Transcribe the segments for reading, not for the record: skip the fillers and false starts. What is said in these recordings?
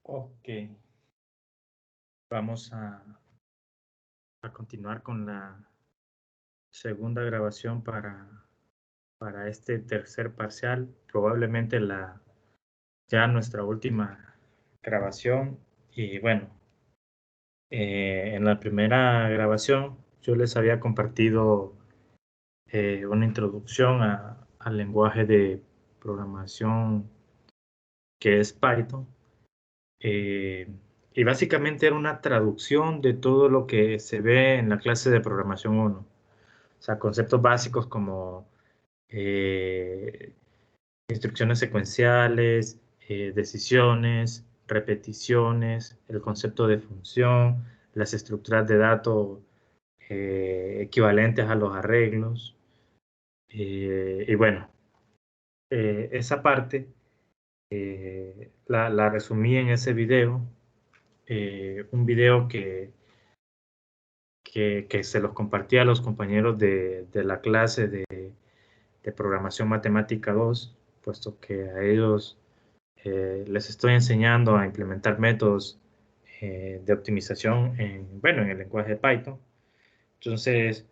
Ok, vamos a continuar con la segunda grabación para este tercer parcial, probablemente ya nuestra última grabación. Y bueno, en la primera grabación yo les había compartido una introducción al lenguaje de programación que es Python. Eh, y básicamente era una traducción de todo lo que se ve en la clase de programación 1. O sea, conceptos básicos como instrucciones secuenciales, decisiones, repeticiones, el concepto de función, las estructuras de datos equivalentes a los arreglos. Y bueno, esa parte la resumí en ese video, un video que se los compartí a los compañeros de la clase de Programación Matemática 2, puesto que a ellos les estoy enseñando a implementar métodos de optimización bueno, en el lenguaje de Python. Entonces,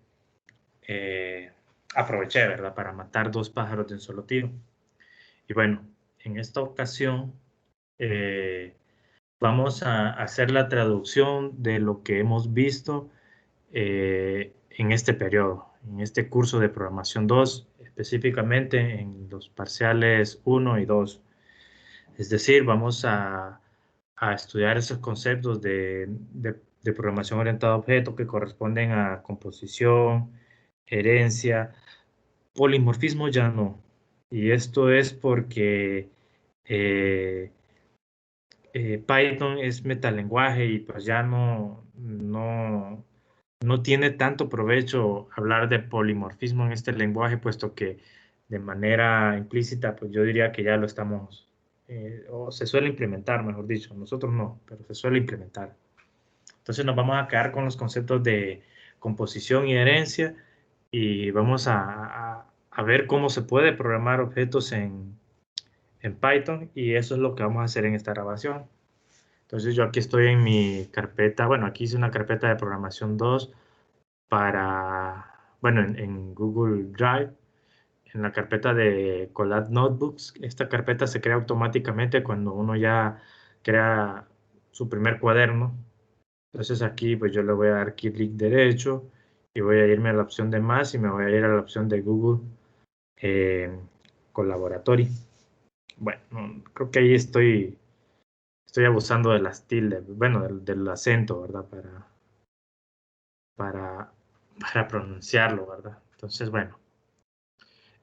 aproveché, ¿verdad?, para matar dos pájaros de un solo tiro. Y bueno, en esta ocasión vamos a hacer la traducción de lo que hemos visto en este periodo, en este curso de programación 2, específicamente en los parciales 1 y 2. Es decir, vamos a estudiar esos conceptos de programación orientada a objetos que corresponden a composición, herencia, polimorfismo ya no. Y esto es porque Python es metalenguaje y pues ya no tiene tanto provecho hablar de polimorfismo en este lenguaje, puesto que de manera implícita, pues yo diría que ya lo estamos, o se suele implementar, mejor dicho. Nosotros no, pero se suele implementar. Entonces nos vamos a quedar con los conceptos de composición y herencia y vamos a ver cómo se puede programar objetos en Python, y eso es lo que vamos a hacer en esta grabación. Entonces yo aquí estoy en mi carpeta, bueno, aquí hice una carpeta de programación 2 bueno, en Google Drive, en la carpeta de Colab Notebooks. Esta carpeta se crea automáticamente cuando uno ya crea su primer cuaderno. Entonces aquí pues yo le voy a dar clic derecho y voy a irme a la opción de más y me voy a ir a la opción de Google eh, Collaboratory. Bueno, creo que ahí estoy abusando de las tildes, bueno, del acento, ¿verdad? Para, para pronunciarlo, ¿verdad? Entonces, bueno,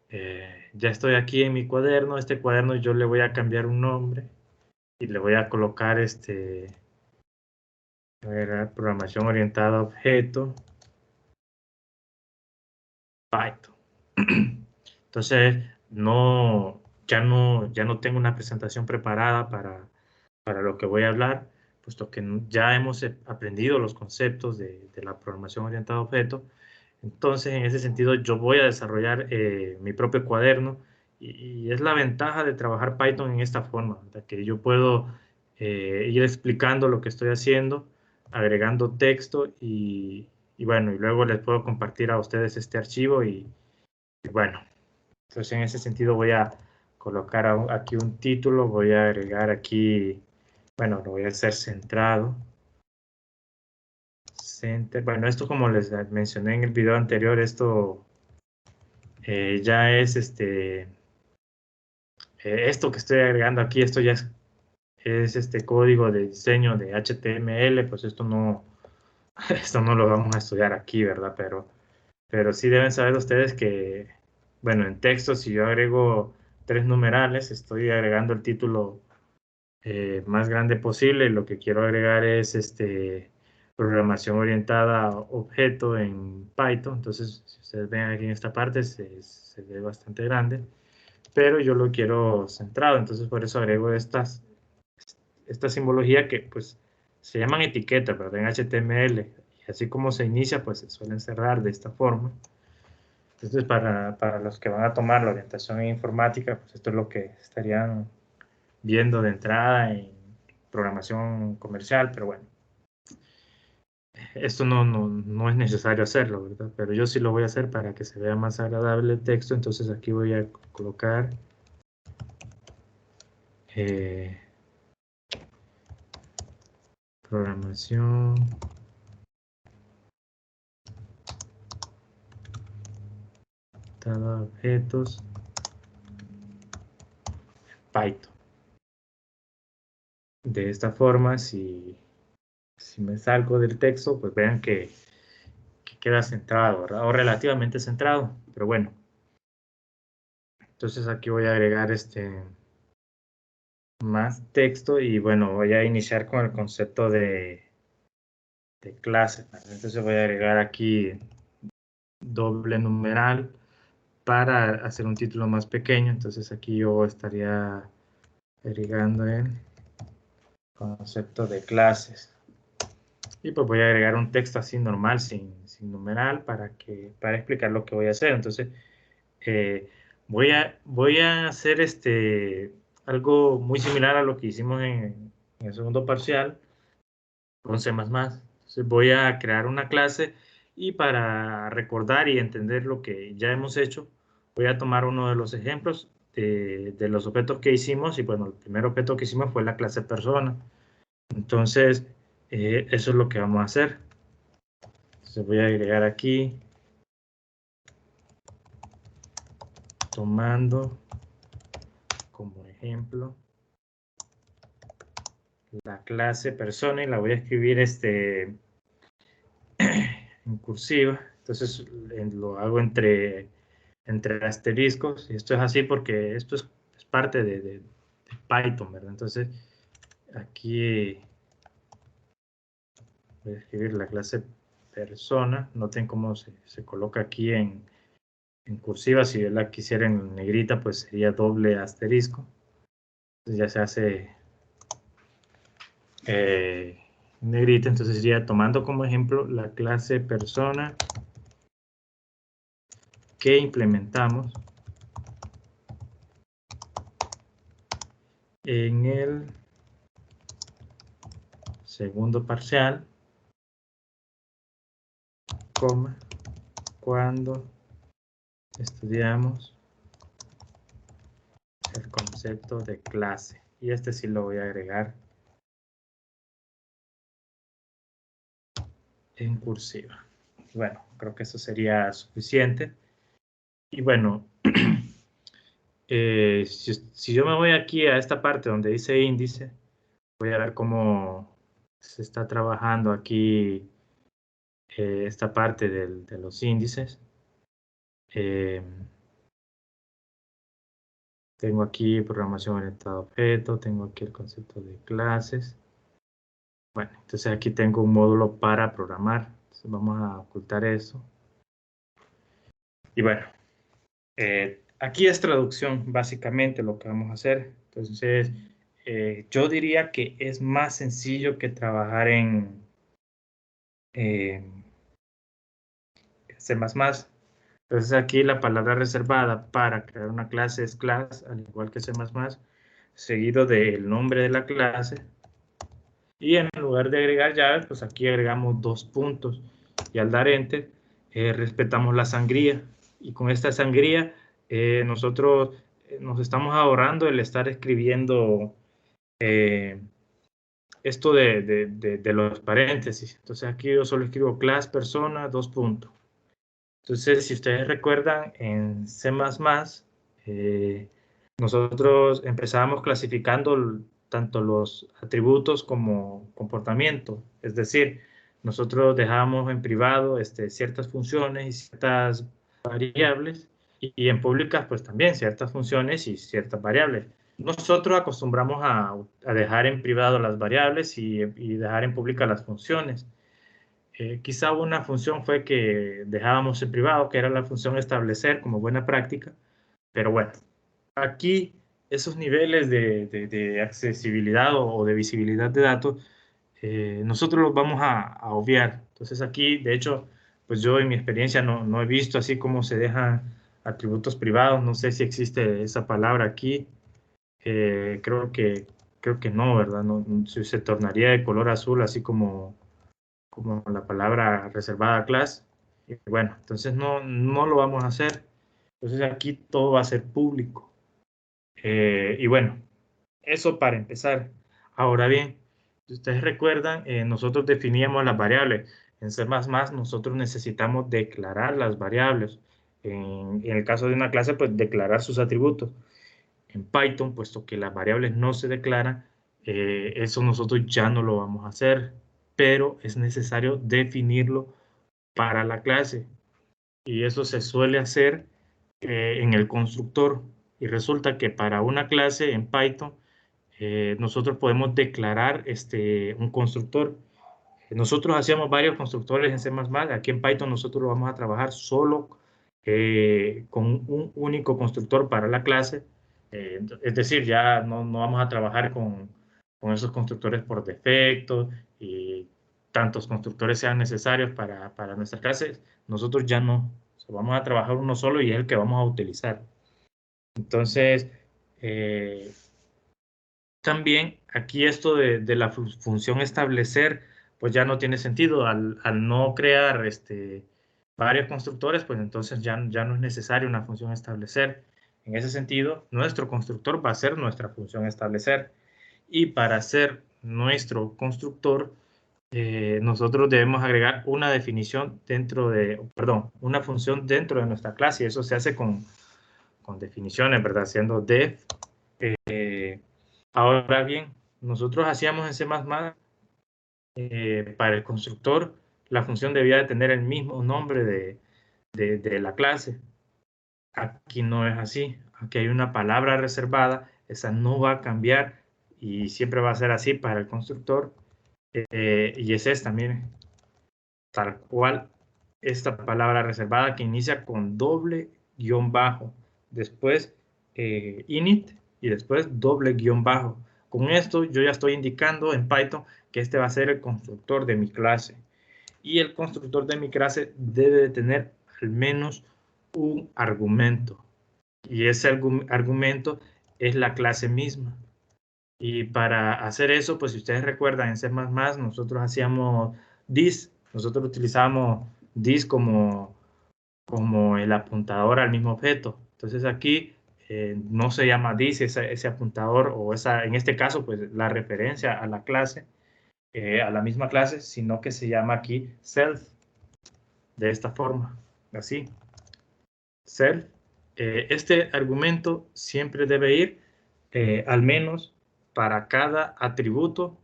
ya estoy aquí en mi cuaderno. Este cuaderno yo le voy a cambiar un nombre y le voy a colocar a ver, programación orientada a objeto, Python. Entonces, ya no tengo una presentación preparada para lo que voy a hablar, puesto que ya hemos aprendido los conceptos de la programación orientada a objeto. Entonces, en ese sentido, yo voy a desarrollar mi propio cuaderno, y es la ventaja de trabajar Python en esta forma, ¿verdad? Que yo puedo ir explicando lo que estoy haciendo, agregando texto y bueno, y luego les puedo compartir a ustedes este archivo y bueno, entonces en ese sentido voy a colocar aquí un título, voy a agregar aquí, bueno, lo voy a hacer centrado. Center. Bueno, esto como les mencioné en el video anterior, esto ya es esto que estoy agregando aquí, esto ya es este código de diseño de HTML, pues esto no lo vamos a estudiar aquí, ¿verdad? Pero sí deben saber ustedes que, bueno, en texto, si yo agrego 3 numerales, estoy agregando el título más grande posible, y lo que quiero agregar es programación orientada a objeto en Python. Entonces, si ustedes ven aquí en esta parte, se ve bastante grande, pero yo lo quiero centrado, entonces por eso agrego esta simbología que pues se llaman etiquetas, pero en HTML, y así como se inicia, pues se suelen cerrar de esta forma. Entonces, para los que van a tomar la orientación en informática, pues esto es lo que estarían viendo de entrada programación comercial, pero bueno. Esto no es necesario hacerlo, ¿verdad? Pero yo sí lo voy a hacer para que se vea más agradable el texto. Entonces aquí voy a colocar programación orientada a objetos Python. De esta forma, si me salgo del texto, pues vean que queda centrado, ¿verdad? O relativamente centrado, pero bueno. Entonces aquí voy a agregar más texto y bueno, voy a iniciar con el concepto de clase. Entonces voy a agregar aquí doble numeral para hacer un título más pequeño. Entonces aquí yo estaría agregando el concepto de clases. Y pues voy a agregar un texto así normal, sin numeral, para explicar lo que voy a hacer. Entonces, voy a hacer algo muy similar a lo que hicimos en el segundo parcial con C++. Entonces voy a crear una clase y para recordar y entender lo que ya hemos hecho, voy a tomar uno de los ejemplos de los objetos que hicimos. Y bueno, el primer objeto que hicimos fue la clase persona. Entonces, eso es lo que vamos a hacer. Entonces voy a agregar aquí, tomando como ejemplo la clase persona, y la voy a escribir en cursiva. Entonces lo hago entre asteriscos, y esto es así porque esto es parte de Python, ¿verdad? Entonces aquí voy a escribir la clase persona. Noten cómo se coloca aquí en cursiva. Si yo la quisiera en negrita, pues sería doble asterisco. Entonces ya se hace negrita. Entonces sería tomando como ejemplo la clase persona que implementamos en el segundo parcial, coma, cuando estudiamos el concepto de clase. Y sí lo voy a agregar en cursiva. Bueno, creo que eso sería suficiente. Y bueno, si yo me voy aquí a esta parte donde dice índice, voy a ver cómo se está trabajando aquí esta parte de los índices. Tengo aquí programación orientada a objetos, tengo aquí el concepto de clases. Bueno, entonces aquí tengo un módulo para programar. Entonces vamos a ocultar eso. Y bueno, aquí es traducción básicamente lo que vamos a hacer. Entonces, yo diría que es más sencillo que trabajar en C++. Entonces aquí la palabra reservada para crear una clase es class, al igual que C++, seguido del nombre de la clase. Y en lugar de agregar llaves, pues aquí agregamos 2 puntos. Y al dar Enter, respetamos la sangría. Y con esta sangría, nosotros nos estamos ahorrando el estar escribiendo esto de los paréntesis. Entonces aquí yo solo escribo class persona, 2 puntos. Entonces, si ustedes recuerdan, en C++, nosotros empezábamos clasificando tanto los atributos como comportamiento. Es decir, nosotros dejábamos en privado ciertas funciones y ciertas variables, y en públicas pues también ciertas funciones y ciertas variables. Nosotros acostumbramos a dejar en privado las variables y dejar en pública las funciones. Quizá una función fue que dejábamos en privado, que era la función establecer como buena práctica, pero bueno, aquí esos niveles de accesibilidad o de visibilidad de datos, nosotros los vamos a obviar. Entonces aquí, de hecho, pues yo en mi experiencia no he visto así como se dejan atributos privados. No sé si existe esa palabra aquí. Creo que creo que no, ¿verdad? No, se tornaría de color azul, así como la palabra reservada a clase. Y bueno, entonces no lo vamos a hacer. Entonces aquí todo va a ser público. Y bueno, eso para empezar. Ahora bien, si ustedes recuerdan, nosotros definíamos las variables. En C++ nosotros necesitamos declarar las variables. En el caso de una clase, pues declarar sus atributos. En Python, puesto que las variables no se declaran, eso nosotros ya no lo vamos a hacer, pero es necesario definirlo para la clase. Y eso se suele hacer en el constructor. Y resulta que para una clase en Python, nosotros podemos declarar un constructor. Nosotros hacíamos varios constructores en C++, aquí en Python nosotros lo vamos a trabajar solo con un único constructor para la clase. Es decir, ya no vamos a trabajar con esos constructores por defecto y tantos constructores sean necesarios para nuestra clase. Nosotros ya no. O sea, vamos a trabajar uno solo y es el que vamos a utilizar. Entonces, eh, también aquí esto de la función establecer, pues ya no tiene sentido. Al no crear varios constructores, pues entonces ya no es necesario una función establecer. En ese sentido, nuestro constructor va a ser nuestra función establecer. Y para hacer nuestro constructor, nosotros debemos agregar una definición dentro de, perdón, una función dentro de nuestra clase. Y eso se hace con definiciones, ¿verdad? Haciendo def. Ahora bien, nosotros hacíamos en C++, para el constructor, la función debía de tener el mismo nombre de la clase. Aquí no es así. Aquí hay una palabra reservada, esa no va a cambiar y siempre va a ser así para el constructor. Y es esta, miren, tal cual esta palabra reservada que inicia con doble guión bajo, después init y después doble guión bajo. Con esto yo ya estoy indicando en Python que este va a ser el constructor de mi clase. Y el constructor de mi clase debe de tener al menos un argumento. Y ese argumento es la clase misma. Y para hacer eso, pues si ustedes recuerdan, en C++ nosotros hacíamos this, nosotros utilizábamos this como el apuntador al mismo objeto. Entonces aquí no se llama this, ese apuntador, o esa, en este caso, pues la referencia a la clase, a la misma clase, sino que se llama aquí self, de esta forma, así, self. Este argumento siempre debe ir al menos para cada atributo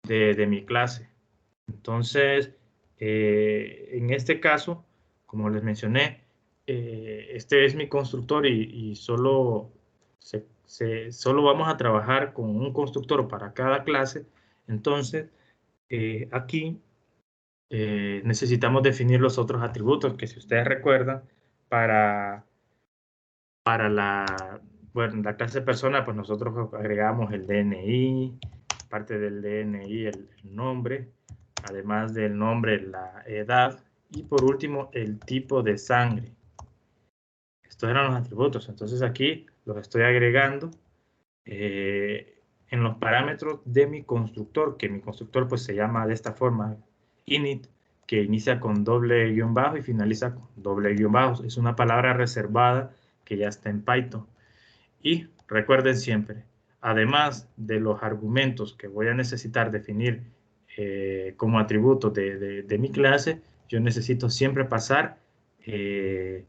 de mi clase. Entonces, en este caso, como les mencioné, este es mi constructor y solo vamos a trabajar con un constructor para cada clase. Entonces, aquí necesitamos definir los otros atributos que, si ustedes recuerdan, para, para la clase persona, pues nosotros agregamos el DNI, parte del DNI el nombre, además del nombre la edad y por último el tipo de sangre. Estos eran los atributos, entonces aquí los estoy agregando en los parámetros de mi constructor, que mi constructor pues se llama de esta forma, init, que inicia con doble guión bajo y finaliza con doble guión bajo. Es una palabra reservada que ya está en Python. Y recuerden siempre, además de los argumentos que voy a necesitar definir como atributos de mi clase, yo necesito siempre pasar, en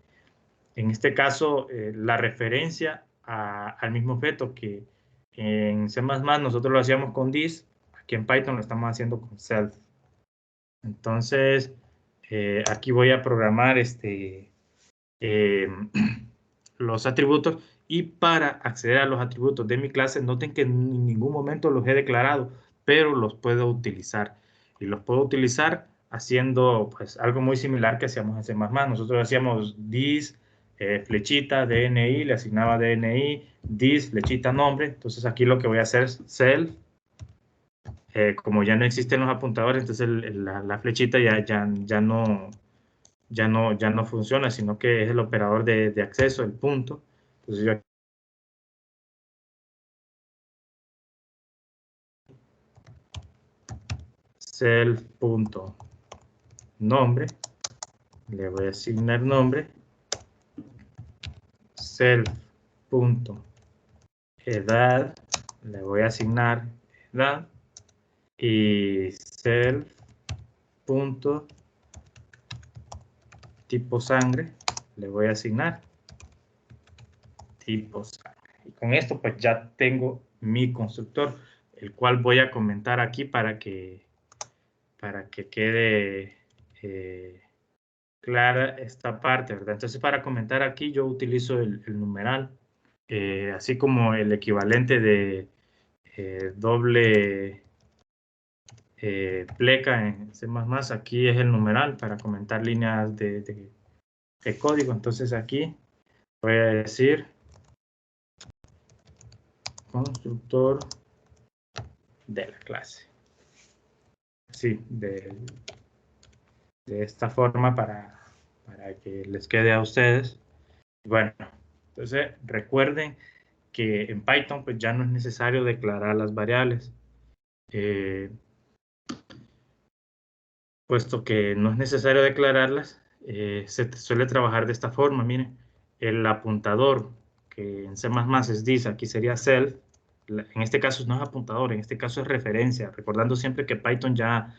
este caso, la referencia al mismo objeto que en C++ nosotros lo hacíamos con this, aquí en Python lo estamos haciendo con self. Entonces, aquí voy a programar eh, los atributos, y para acceder a los atributos de mi clase, noten que en ningún momento los he declarado, pero los puedo utilizar. Y los puedo utilizar haciendo pues algo muy similar que hacíamos en C++. Nosotros hacíamos this, flechita, DNI, le asignaba DNI, this, flechita, nombre. Entonces aquí lo que voy a hacer es self. Como ya no existen los apuntadores, entonces la flechita ya no funciona, sino que es el operador de acceso, el punto. Entonces yo self.nombre, le voy a asignar nombre, self.edad, le voy a asignar edad, y self.tipo sangre, le voy a asignar tipo sangre. Y con esto pues ya tengo mi constructor, el cual voy a comentar aquí para que quede clara esta parte, ¿verdad? Entonces, para comentar aquí yo utilizo el numeral, así como el equivalente de doble pleca en C++, aquí es el numeral para comentar líneas de código. Entonces aquí voy a decir constructor de la clase. Sí, de esta forma para que les quede a ustedes. Bueno, entonces recuerden que en Python pues ya no es necesario declarar las variables. Puesto que no es necesario declararlas, se suele trabajar de esta forma. Miren, el apuntador, que en C++ es this, aquí sería self, en este caso no es apuntador, en este caso es referencia, recordando siempre que Python ya,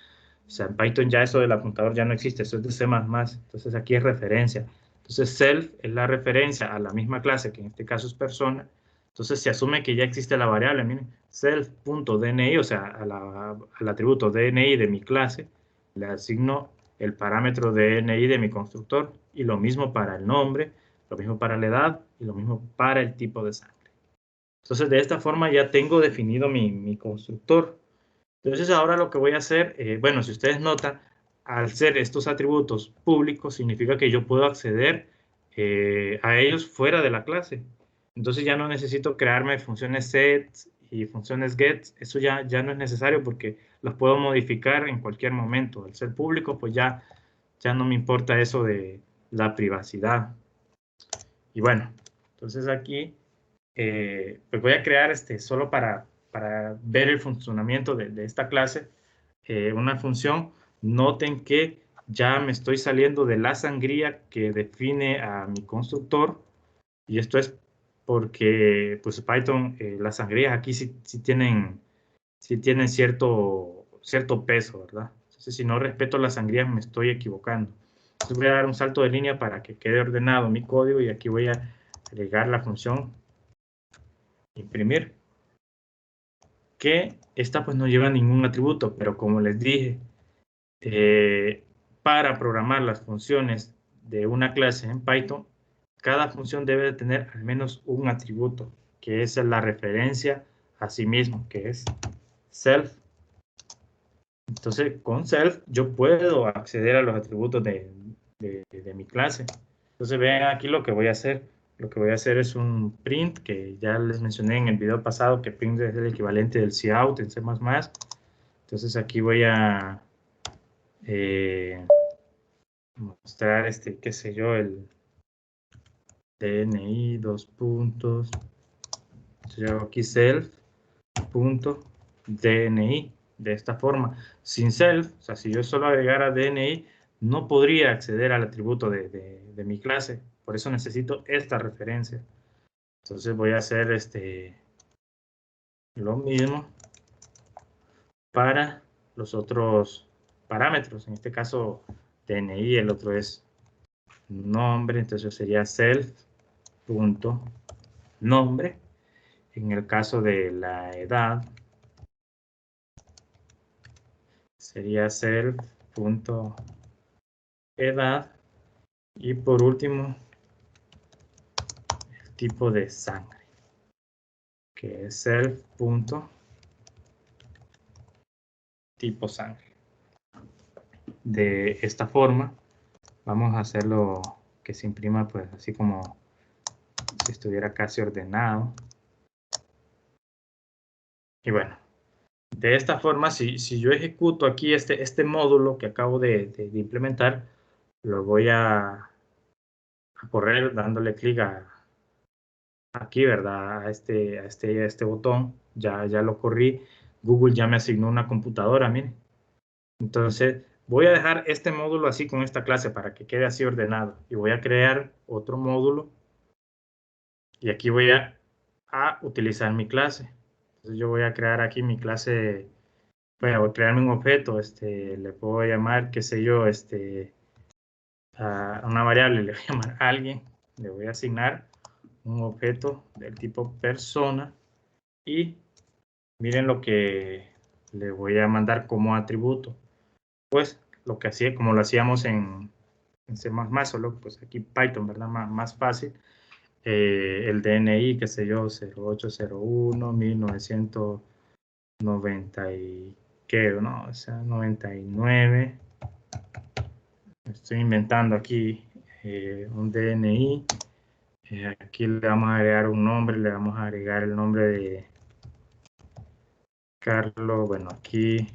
o sea, en Python ya eso del apuntador ya no existe, eso es de C++, entonces aquí es referencia. Entonces self es la referencia a la misma clase, que en este caso es persona, entonces se asume que ya existe la variable, miren, self.dni, o sea, al atributo DNI de mi clase, le asigno el parámetro DNI de mi constructor, y lo mismo para el nombre, lo mismo para la edad y lo mismo para el tipo de sangre. Entonces, de esta forma ya tengo definido mi constructor. Entonces, ahora lo que voy a hacer, bueno, si ustedes notan, al ser estos atributos públicos, significa que yo puedo acceder a ellos fuera de la clase. Entonces, ya no necesito crearme funciones set y funciones get. Eso ya no es necesario porque los puedo modificar en cualquier momento. Al ser público, pues ya no me importa eso de la privacidad. Y bueno, entonces aquí pues voy a crear solo para ver el funcionamiento de esta clase, una función. Noten que ya me estoy saliendo de la sangría que define a mi constructor, y esto es porque pues Python, las sangrías aquí sí tienen cierto peso, ¿verdad? Entonces, si no respeto las sangrías me estoy equivocando. Entonces voy a dar un salto de línea para que quede ordenado mi código, y aquí voy a agregar la función imprimir, que esta pues no lleva ningún atributo, pero como les dije, para programar las funciones de una clase en Python, cada función debe de tener al menos un atributo, que es la referencia a sí mismo, que es self. Entonces, con self yo puedo acceder a los atributos de mi clase. Entonces, vean aquí lo que voy a hacer. Lo que voy a hacer es un print, que ya les mencioné en el video pasado que print es el equivalente del cout en C++. Entonces, aquí voy a mostrar qué sé yo, el DNI, dos puntos. Entonces, yo hago aquí self.dni de esta forma. Sin self, o sea, si yo solo agregara DNI, no podría acceder al atributo de mi clase. Por eso necesito esta referencia. Entonces voy a hacer lo mismo para los otros parámetros. En este caso, DNI, el otro es nombre, entonces sería self.nombre. En el caso de la edad, sería self.edad. Y por último, el tipo de sangre, que es self.tipo sangre. De esta forma, vamos a hacerlo que se imprima pues así como si estuviera casi ordenado. Y bueno, de esta forma, si yo ejecuto aquí este módulo que acabo de implementar, lo voy a correr dándole clic aquí, ¿verdad? A este botón. Ya lo corrí. Google ya me asignó una computadora, miren. Entonces, voy a dejar este módulo así con esta clase para que quede así ordenado. Y voy a crear otro módulo. Y aquí voy a utilizar mi clase. Entonces, yo voy a crear aquí mi clase. Bueno, voy a crearme un objeto. Le puedo llamar, qué sé yo, a una variable. Le voy a llamar alguien. Le voy a asignar un objeto del tipo persona. Y miren lo que le voy a mandar como atributo. Pues lo que hacía, como lo hacíamos en C++, solo pues aquí Python, ¿verdad? Más fácil. El DNI, qué sé yo, 0801, 1990 y qué, ¿no? O sea, 99. Estoy inventando aquí un DNI. Aquí le vamos a agregar un nombre, le vamos a agregar el nombre de Carlos. Bueno, aquí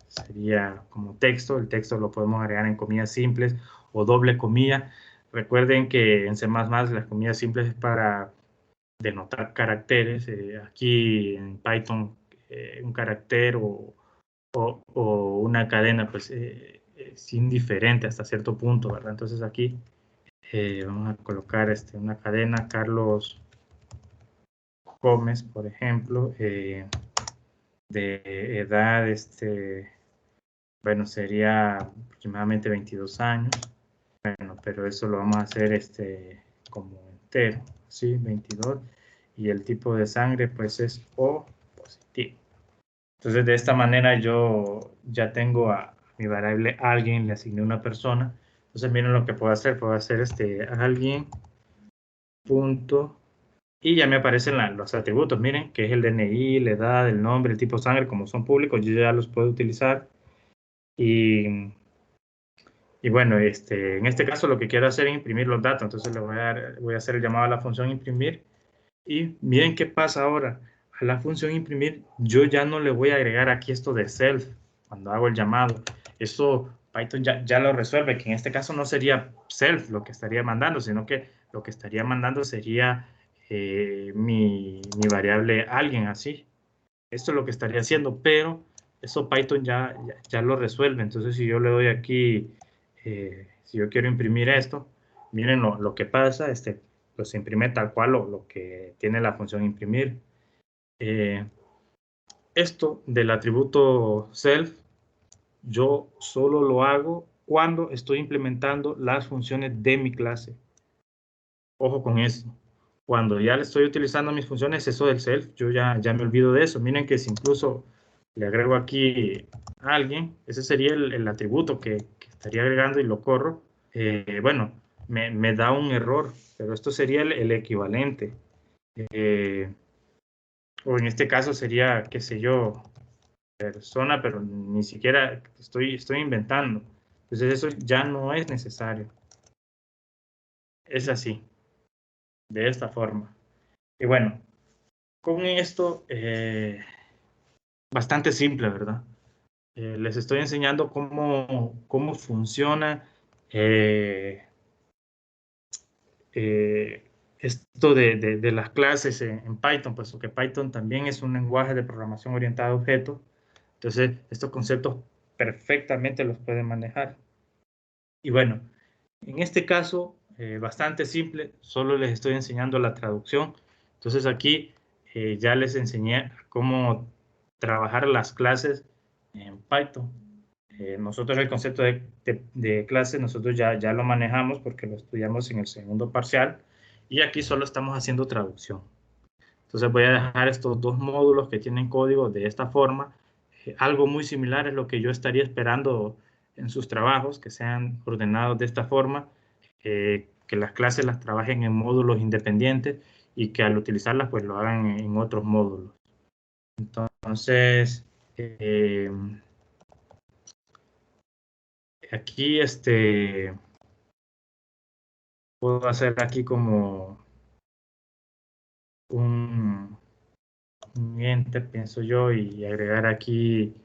sería como texto. El texto lo podemos agregar en comillas simples o doble comilla. Recuerden que en C++ las comillas simples es para denotar caracteres. Aquí en Python un carácter o una cadena pues es indiferente hasta cierto punto, ¿verdad? Entonces aquí vamos a colocar una cadena Carlos Gómez, por ejemplo, de edad, bueno, sería aproximadamente 22 años. Bueno, pero eso lo vamos a hacer como entero, ¿sí? 22. Y el tipo de sangre, pues, es O positivo. Entonces, de esta manera yo ya tengo a mi variable alguien, le asigné una persona. Entonces, miren lo que puedo hacer. Puedo hacer alguien, punto, y ya me aparecen los atributos. Miren, que es el DNI, la edad, el nombre, el tipo de sangre, como son públicos, yo ya los puedo utilizar. Y bueno, en este caso lo que quiero hacer es imprimir los datos. Entonces le voy a hacer el llamado a la función imprimir. Y miren qué pasa ahora. A la función imprimir, yo ya no le voy a agregar aquí esto de self cuando hago el llamado. Eso Python ya lo resuelve, que en este caso no sería self lo que estaría mandando, sino que lo que estaría mandando sería mi variable alguien así. Esto es lo que estaría haciendo, pero eso Python ya lo resuelve. Entonces, si yo le doy aquí, si yo quiero imprimir esto, miren lo que pasa, pues se imprime tal cual lo que tiene la función imprimir. Esto del atributo self, yo solo lo hago cuando estoy implementando las funciones de mi clase. Ojo con eso. Cuando ya le estoy utilizando mis funciones, eso del self, yo ya me olvido de eso. Miren que si incluso le agrego aquí a alguien, ese sería el atributo que estaría agregando y lo corro. Bueno, me da un error, pero esto sería el equivalente. Eh, o en este caso sería, qué sé yo, persona, pero ni siquiera estoy inventando. Entonces eso ya no es necesario. Es así, de esta forma. Y bueno, con esto, bastante simple, ¿verdad? Les estoy enseñando cómo funciona esto de las clases en Python, puesto que Python también es un lenguaje de programación orientada a objetos. Entonces, estos conceptos perfectamente los pueden manejar. Y bueno, en este caso, bastante simple, solo les estoy enseñando la traducción. Entonces aquí ya les enseñé cómo trabajar las clases en Python. Nosotros el concepto de clase, nosotros ya lo manejamos porque lo estudiamos en el segundo parcial y aquí solo estamos haciendo traducción. Entonces voy a dejar estos dos módulos que tienen código de esta forma. Algo muy similar es lo que yo estaría esperando en sus trabajos, que sean ordenados de esta forma, que las clases las trabajen en módulos independientes y que al utilizarlas pues lo hagan en otros módulos. Entonces, aquí puedo hacer aquí como un, un enter, pienso yo, y agregar aquí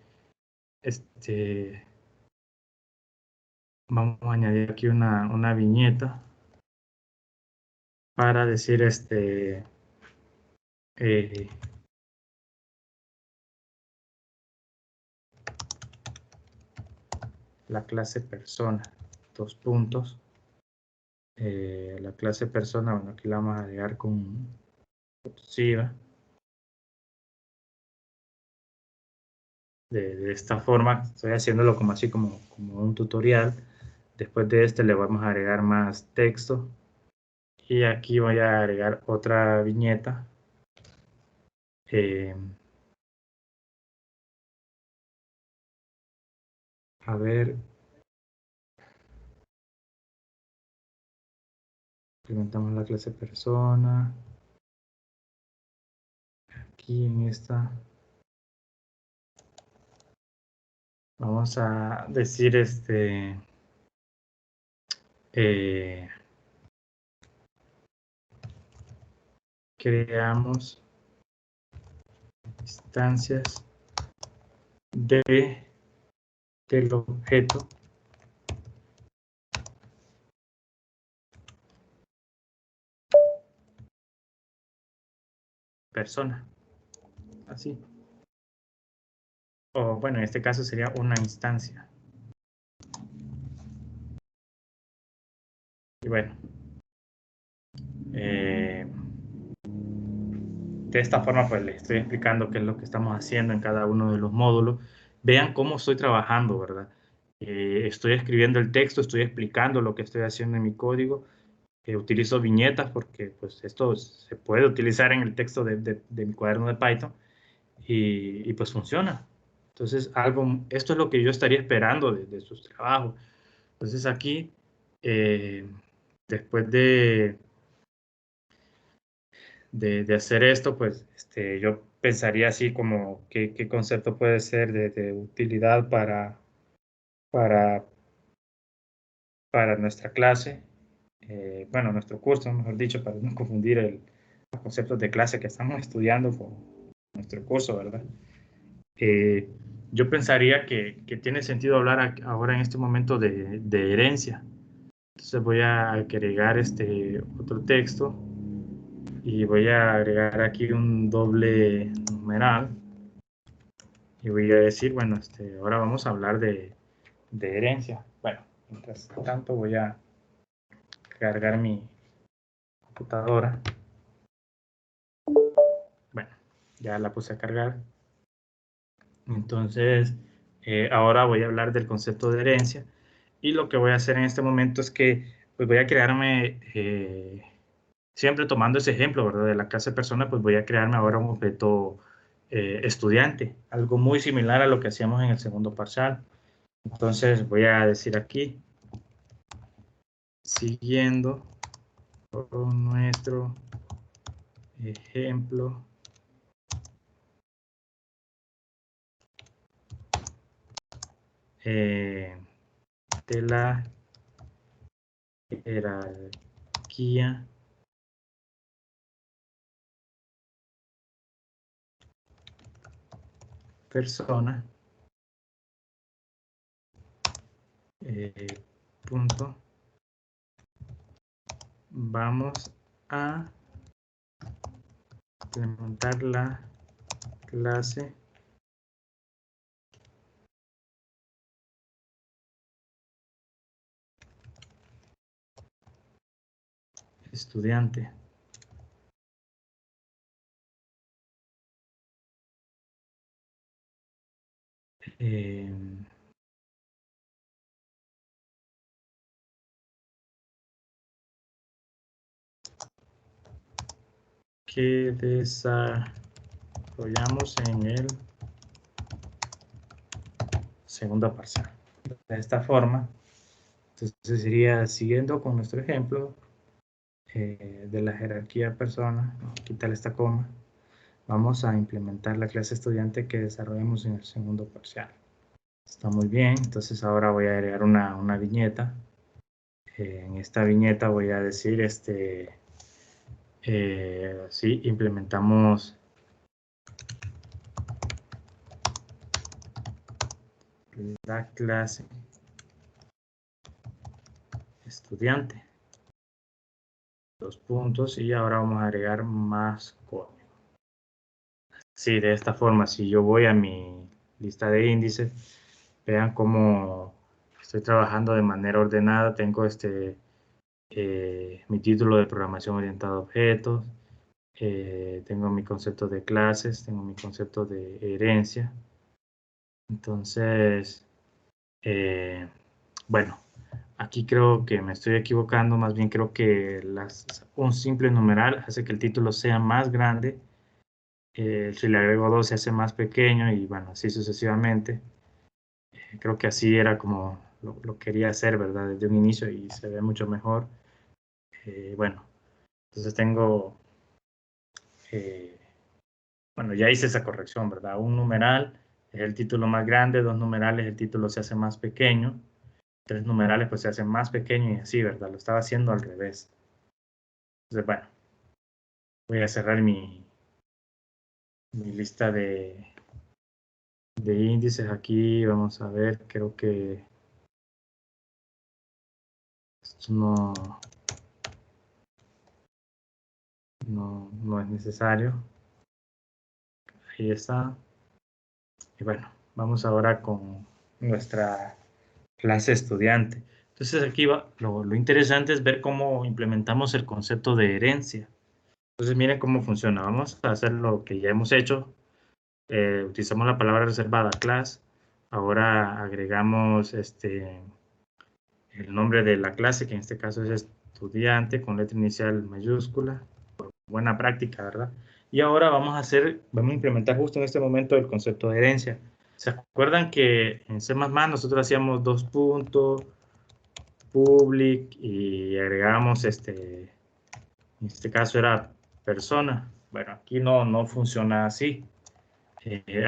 vamos a añadir aquí una viñeta para decir eh, la clase persona, dos puntos. La clase persona, bueno, aquí la vamos a agregar con cursiva. De esta forma, estoy haciéndolo como así, como un tutorial. Después de este le vamos a agregar más texto. Y aquí voy a agregar otra viñeta. A ver. Implementamos la clase persona. Aquí en esta. Vamos a decir creamos instancias del objeto persona. Así. O bueno, en este caso sería una instancia. Y bueno. De esta forma pues les estoy explicando qué es lo que estamos haciendo en cada uno de los módulos. Vean cómo estoy trabajando, ¿verdad? Estoy escribiendo el texto, estoy explicando lo que estoy haciendo en mi código. Utilizo viñetas porque pues esto se puede utilizar en el texto de mi cuaderno de Python y pues funciona. Entonces, esto es lo que yo estaría esperando de sus trabajos. Entonces aquí, después de hacer esto, pues yo pensaría así como qué concepto puede ser de utilidad para, para nuestra clase, bueno, nuestro curso, mejor dicho, para no confundir los conceptos de clase que estamos estudiando con nuestro curso, ¿verdad? Eh, yo pensaría que tiene sentido hablar ahora en este momento de herencia. Entonces voy a agregar otro texto y voy a agregar aquí un doble numeral y voy a decir, bueno, ahora vamos a hablar de herencia. Bueno, mientras tanto voy a cargar mi computadora. Bueno, ya la puse a cargar. Entonces, ahora voy a hablar del concepto de herencia y lo que voy a hacer en este momento es que pues voy a crearme, siempre tomando ese ejemplo, ¿verdad? De la clase persona, pues voy a crearme ahora un objeto estudiante, algo muy similar a lo que hacíamos en el segundo parcial. Entonces voy a decir aquí, siguiendo con nuestro ejemplo de la jerarquía persona, punto, vamos a implementar la clase estudiante. Que desarrollamos en el segundo parcial. De esta forma, entonces sería siguiendo con nuestro ejemplo de la jerarquía persona, quitar esta coma, vamos a implementar la clase estudiante que desarrollamos en el segundo parcial. Está muy bien, entonces ahora voy a agregar una viñeta. En esta viñeta voy a decir, sí, implementamos la clase estudiante. Dos puntos y ahora vamos a agregar más código. Sí, de esta forma, si yo voy a mi lista de índices, vean cómo estoy trabajando de manera ordenada, tengo mi título de programación orientada a objetos, tengo mi concepto de clases, tengo mi concepto de herencia. Entonces, bueno, aquí creo que me estoy equivocando, más bien creo que un simple numeral hace que el título sea más grande, si le agrego 2 se hace más pequeño y bueno, así sucesivamente. Creo que así era como lo quería hacer, ¿verdad? Desde un inicio y se ve mucho mejor. Bueno, entonces eh, bueno, ya hice esa corrección, ¿verdad? Un numeral es el título más grande, 2 numerales el título se hace más pequeño, 3 numerales pues se hace más pequeño y así, ¿verdad? Lo estaba haciendo al revés. Entonces, bueno, voy a cerrar mi lista de índices aquí. Vamos a ver, creo que esto no es necesario. Ahí está. Y bueno, vamos ahora con nuestra clase estudiante. Entonces aquí va, lo interesante es ver cómo implementamos el concepto de herencia. Entonces miren cómo funciona. Vamos a hacer lo que ya hemos hecho. Utilizamos la palabra reservada, class. Ahora agregamos el nombre de la clase, que en este caso es estudiante, con letra inicial mayúscula. Buena práctica, ¿verdad? Y ahora vamos a implementar justo en este momento el concepto de herencia. ¿Se acuerdan que en C++ nosotros hacíamos 2 puntos, public, y agregábamos en este caso era persona? Bueno, aquí no funciona así.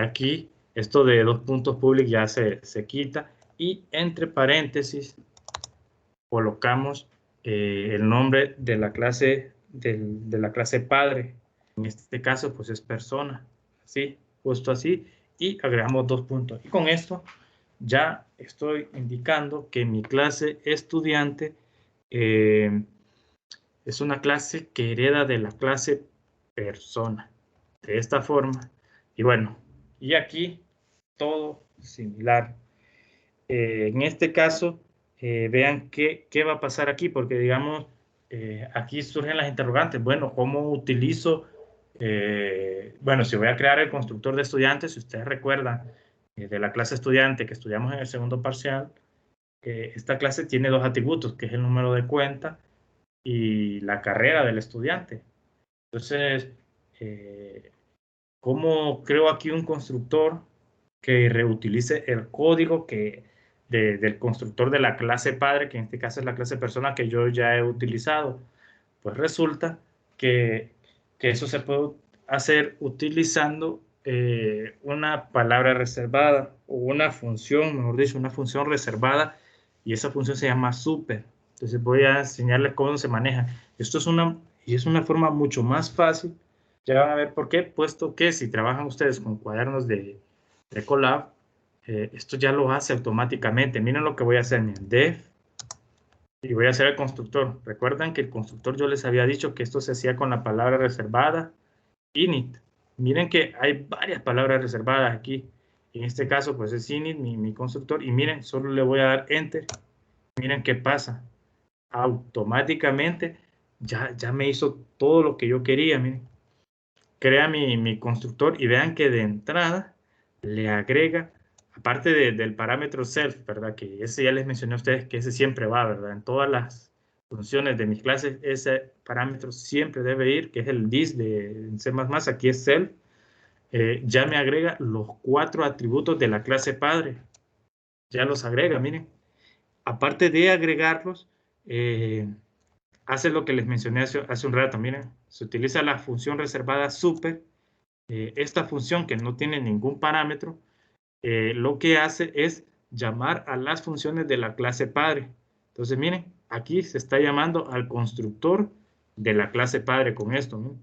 Aquí esto de 2 puntos public ya se quita y entre paréntesis colocamos el nombre de la clase de la clase padre. En este caso pues es persona, así, justo así, y agregamos 2 puntos. Y con esto ya estoy indicando que mi clase estudiante es una clase que hereda de la clase persona. De esta forma. Y bueno, y aquí todo similar. En este caso, vean qué va a pasar aquí, porque digamos, aquí surgen las interrogantes. Bueno, ¿cómo utilizo? Bueno, si voy a crear el constructor de estudiantes, si ustedes recuerdan de la clase estudiante que estudiamos en el segundo parcial, esta clase tiene 2 atributos, que es el número de cuenta y la carrera del estudiante. Entonces, eh, ¿cómo creo aquí un constructor que reutilice el código del constructor de la clase padre, que en este caso es la clase persona que yo ya he utilizado? Pues resulta que, que eso se puede hacer utilizando una palabra reservada o una función, mejor dicho, una función reservada, y esa función se llama super. Entonces voy a enseñarles cómo se maneja. Esto es una forma mucho más fácil. Ya van a ver por qué, puesto que si trabajan ustedes con cuadernos de Colab, esto ya lo hace automáticamente. Miren lo que voy a hacer, miren, def, y voy a hacer el constructor. Recuerdan que el constructor yo les había dicho que esto se hacía con la palabra reservada, init. Miren que hay varias palabras reservadas aquí. En este caso, pues es init, mi constructor. Y miren, solo le voy a dar enter. Miren qué pasa. Automáticamente ya me hizo todo lo que yo quería. Miren, crea mi constructor y vean que de entrada le agrega, aparte del parámetro self, ¿verdad? Que ese ya les mencioné a ustedes que ese siempre va, ¿verdad? En todas las funciones de mis clases, ese parámetro siempre debe ir, que es el this de C++, aquí es self. Ya me agrega los 4 atributos de la clase padre. Ya los agrega, miren. Aparte de agregarlos, hace lo que les mencioné hace un rato, miren. Se utiliza la función reservada super. Esta función que no tiene ningún parámetro, lo que hace es llamar a las funciones de la clase padre. Entonces, miren, aquí se está llamando al constructor de la clase padre con esto, ¿no?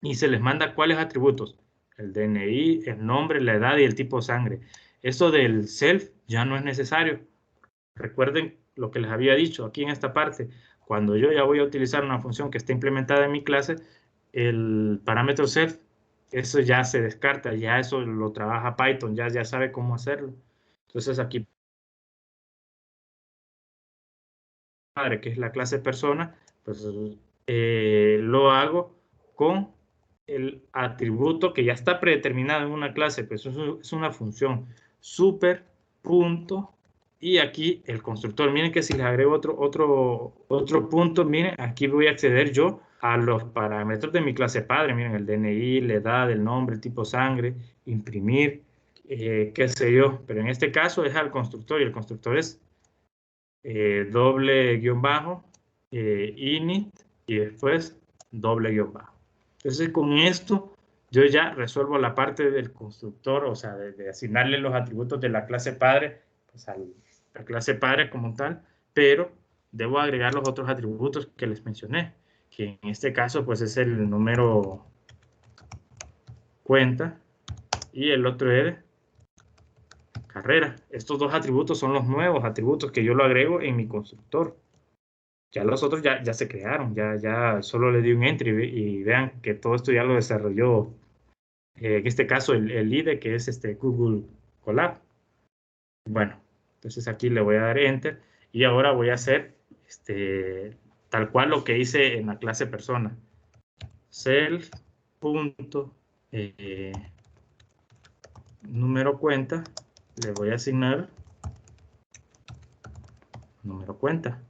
Y se les manda cuáles atributos: el DNI, el nombre, la edad y el tipo de sangre. Eso del self ya no es necesario. Recuerden lo que les había dicho aquí en esta parte. Cuando yo ya voy a utilizar una función que está implementada en mi clase, el parámetro self, eso ya se descarta, ya eso lo trabaja Python, ya sabe cómo hacerlo. Entonces aquí padre, que es la clase persona, pues lo hago con el atributo que ya está predeterminado en una clase, pues eso es una función super punto y aquí el constructor. Miren que si les agrego otro punto, miren, aquí voy a acceder yo a los parámetros de mi clase padre. Miren, el DNI, la edad, el nombre, el tipo sangre, imprimir, qué sé yo. Pero en este caso es al constructor y el constructor es doble guión bajo, init y después doble guión bajo. Entonces con esto yo ya resuelvo la parte del constructor, o sea, de asignarle los atributos de la clase padre pues, a la clase padre como tal, pero debo agregar los otros atributos que les mencioné, que en este caso pues es el número cuenta y el otro es carrera. Estos dos atributos son los nuevos atributos que yo lo agrego en mi constructor. Ya los otros ya se crearon, ya solo le di un entry y vean que todo esto ya lo desarrolló, en este caso el IDE, que es Google Colab. Bueno, entonces aquí le voy a dar enter y ahora voy a hacer tal cual lo que hice en la clase persona. Self punto número cuenta, le voy a asignar número cuenta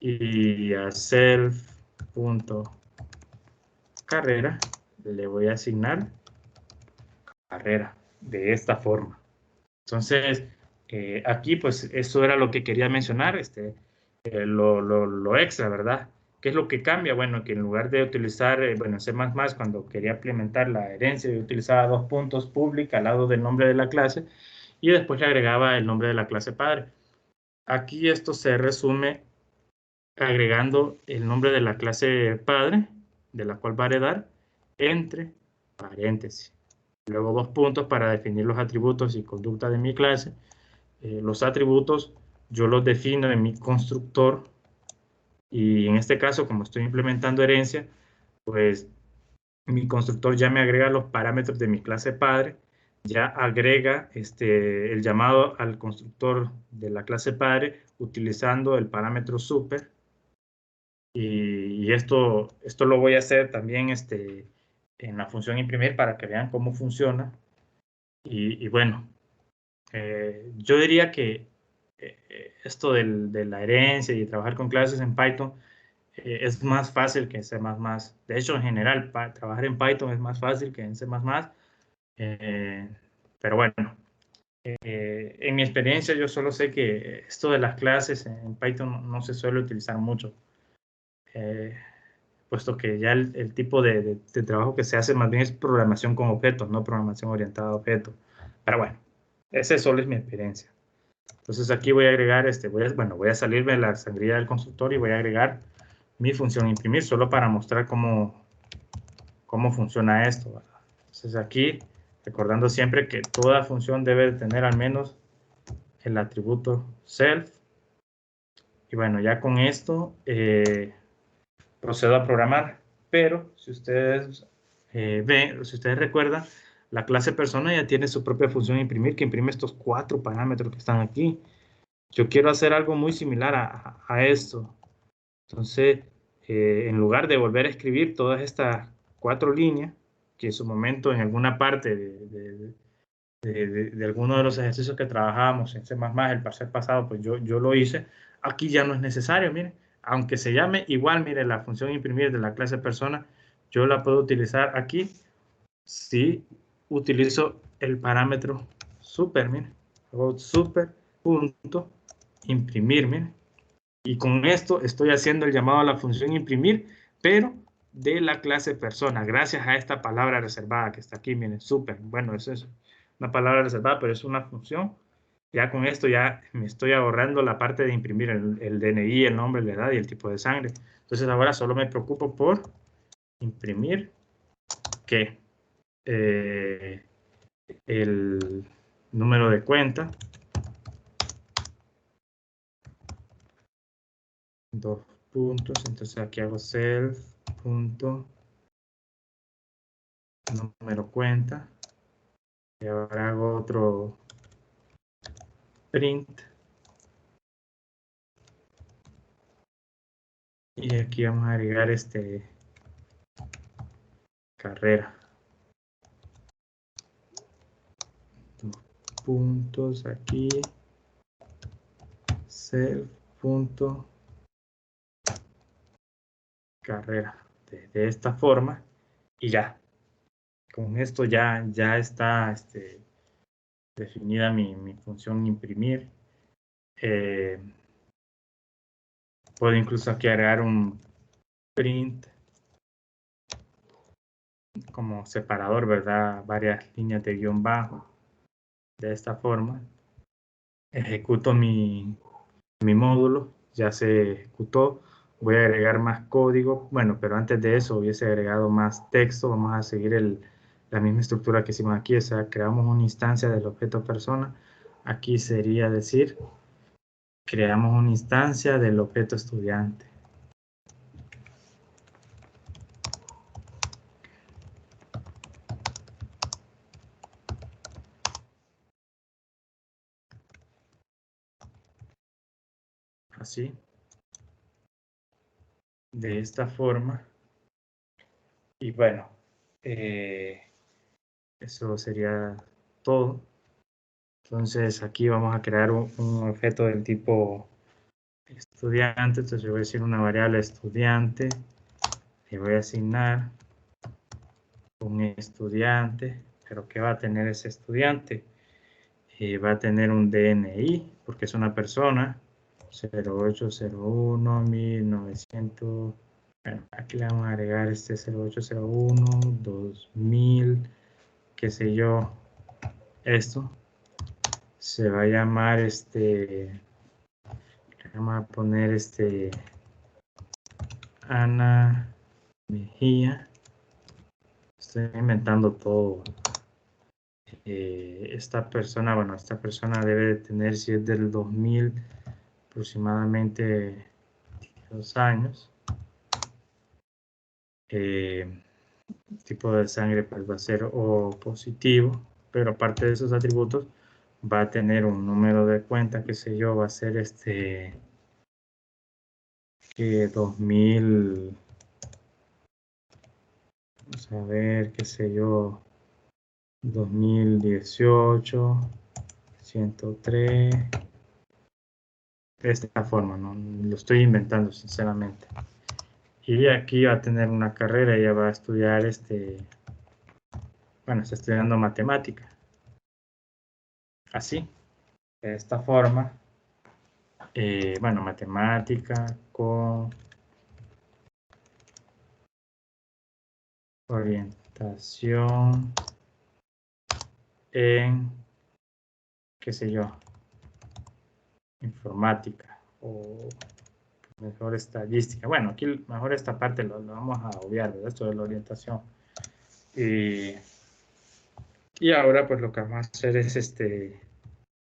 y a self punto carrera le voy a asignar carrera de esta forma. Entonces, aquí pues eso era lo que quería mencionar, lo extra, ¿verdad? ¿Qué es lo que cambia? Bueno, que en lugar de utilizar, bueno, C++, cuando quería implementar la herencia, yo utilizaba dos puntos pública al lado del nombre de la clase y después le agregaba el nombre de la clase padre. Aquí esto se resume agregando el nombre de la clase padre, de la cual va a heredar, entre paréntesis. Luego dos puntos para definir los atributos y conducta de mi clase. Los atributos yo los defino en mi constructor y en este caso, como estoy implementando herencia, pues mi constructor ya me agrega los parámetros de mi clase padre, ya agrega el llamado al constructor de la clase padre utilizando el parámetro super y esto lo voy a hacer también en la función imprimir para que vean cómo funciona y bueno, yo diría que esto de la herencia y trabajar con clases en Python es más fácil que en C++. De hecho, en general, trabajar en Python es más fácil que en C++. Eh, pero bueno, en mi experiencia yo solo sé que esto de las clases en Python no se suele utilizar mucho, eh, puesto que ya el tipo de trabajo que se hace más bien es programación con objetos, no programación orientada a objetos. Pero bueno, esa solo es mi experiencia. Entonces aquí voy a agregar, voy a salirme de la sangría del constructor y voy a agregar mi función imprimir solo para mostrar cómo funciona esto, ¿verdad? Entonces aquí, recordando siempre que toda función debe tener al menos el atributo self. Y bueno, ya con esto procedo a programar. Pero si ustedes si ustedes recuerdan, la clase persona ya tiene su propia función imprimir, que imprime estos 4 parámetros que están aquí. Yo quiero hacer algo muy similar a esto. Entonces, en lugar de volver a escribir todas estas 4 líneas, que en su momento en alguna parte de alguno de los ejercicios que trabajábamos en C++, el parcial pasado, pues yo lo hice, aquí ya no es necesario, miren, aunque se llame igual, mire, la función imprimir de la clase persona, yo la puedo utilizar aquí si utilizo el parámetro super, miren, super punto imprimir, miren. Y con esto estoy haciendo el llamado a la función imprimir, pero de la clase persona, gracias a esta palabra reservada que está aquí, miren, súper. Bueno, eso es una palabra reservada, pero es una función. Ya con esto ya me estoy ahorrando la parte de imprimir el DNI, el nombre, la edad y el tipo de sangre. Entonces ahora solo me preocupo por imprimir que el número de cuenta, dos puntos, entonces aquí hago self punto número cuenta y ahora hago otro print Y aquí vamos a agregar carrera. Dos puntos aquí. Self punto carrera. De esta forma. Y ya. Con esto ya está definida mi función imprimir. Puedo incluso aquí agregar un print como separador, ¿verdad? Varias líneas de guión bajo. De esta forma. Ejecuto mi módulo. Ya se ejecutó. Voy a agregar más código. Bueno, pero antes de eso hubiese agregado más texto. Vamos a seguir la misma estructura que hicimos aquí. O sea, creamos una instancia del objeto persona. Aquí sería decir, creamos una instancia del objeto estudiante. Así. De esta forma. Y bueno, eso sería todo. Entonces aquí vamos a crear un objeto del tipo estudiante. Entonces yo voy a decir una variable estudiante. Le voy a asignar un estudiante. Pero ¿qué va a tener ese estudiante? Va a tener un DNI, porque es una persona. 0801 1900. Bueno, aquí le vamos a agregar 0801 2000, qué sé yo, esto. Se va a llamar vamos a poner Ana Mejía. Estoy inventando todo. Esta persona, bueno, esta persona debe de tener, si es del 2000, aproximadamente 2 años. Tipo de sangre pues va a ser O positivo, pero aparte de esos atributos va a tener un número de cuenta, qué sé yo, va a ser 2000, vamos a ver, qué sé yo, 2018, 103, de esta forma, no lo estoy inventando sinceramente. Y aquí va a tener una carrera, ella va a estudiar bueno, está estudiando matemática. Así, de esta forma, bueno, matemática con orientación en, qué sé yo, informática o mejor estadística. Bueno, aquí mejor esta parte lo vamos a obviar, ¿verdad? Esto de la orientación. Y ahora pues lo que vamos a hacer es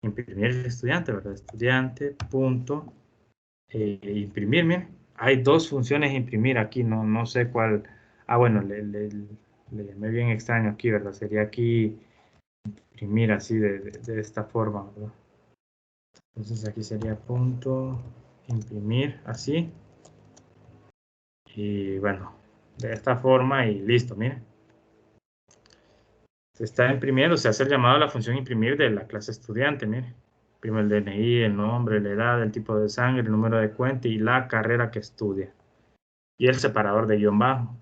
imprimir el estudiante, ¿verdad? Estudiante, punto, imprimir, miren. Hay dos funciones imprimir aquí, no sé cuál. Ah, bueno, le llamé bien extraño aquí, ¿verdad? Sería aquí imprimir así de esta forma, ¿verdad? Entonces aquí sería punto, imprimir así. Y bueno, de esta forma y listo, miren. Se está imprimiendo, se hace el llamado a la función imprimir de la clase estudiante, miren. Imprime el DNI, el nombre, la edad, el tipo de sangre, el número de cuenta y la carrera que estudia. Y el separador de guión bajo.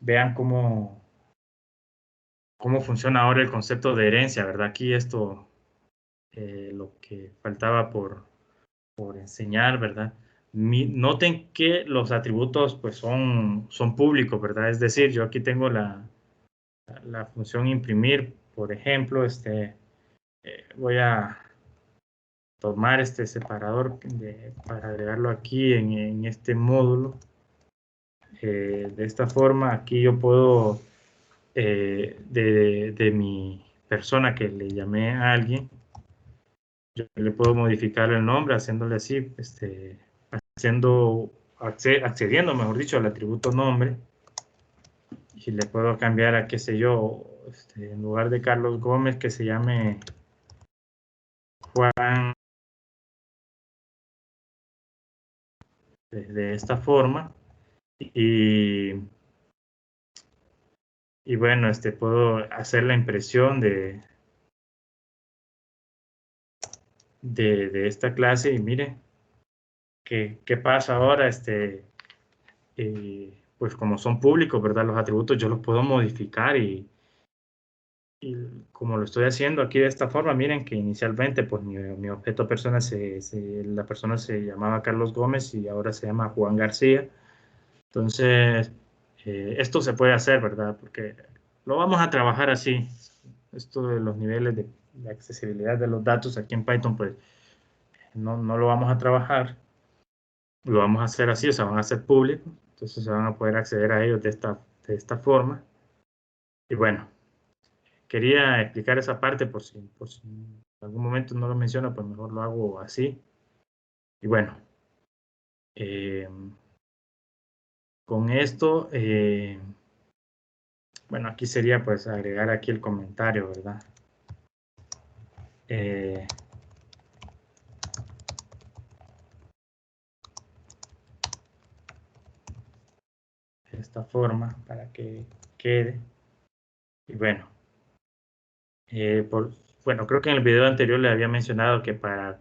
Vean cómo funciona ahora el concepto de herencia, ¿verdad? Aquí esto, lo que faltaba por enseñar, ¿verdad? Noten que los atributos pues son públicos, ¿verdad? Es decir, yo aquí tengo la función imprimir, por ejemplo, voy a tomar este separador para agregarlo aquí en este módulo. De esta forma, aquí yo puedo, de mi persona que le llamé a alguien, yo le puedo modificar el nombre haciéndole así, accediendo, mejor dicho, al atributo nombre, y le puedo cambiar a, qué sé yo, en lugar de Carlos Gómez, que se llame Juan de esta forma. Y bueno, puedo hacer la impresión de esta clase y mire qué pasa ahora. Pues como son públicos, ¿verdad? Los atributos yo los puedo modificar y como lo estoy haciendo aquí de esta forma, miren que inicialmente pues mi objeto persona, la persona se llamaba Carlos Gómez y ahora se llama Juan García. Entonces, esto se puede hacer, ¿verdad? Porque lo vamos a trabajar así. Esto de los niveles de accesibilidad de los datos aquí en Python, pues no lo vamos a trabajar. Lo vamos a hacer así, o sea, van a ser públicos. Entonces se van a poder acceder a ellos de esta forma. Y bueno, quería explicar esa parte por si en algún momento no lo menciono, pues mejor lo hago así. Y bueno, eh, con esto, bueno, aquí sería pues agregar aquí el comentario, ¿verdad? De esta forma para que quede. Y bueno, bueno, creo que en el video anterior le había mencionado que para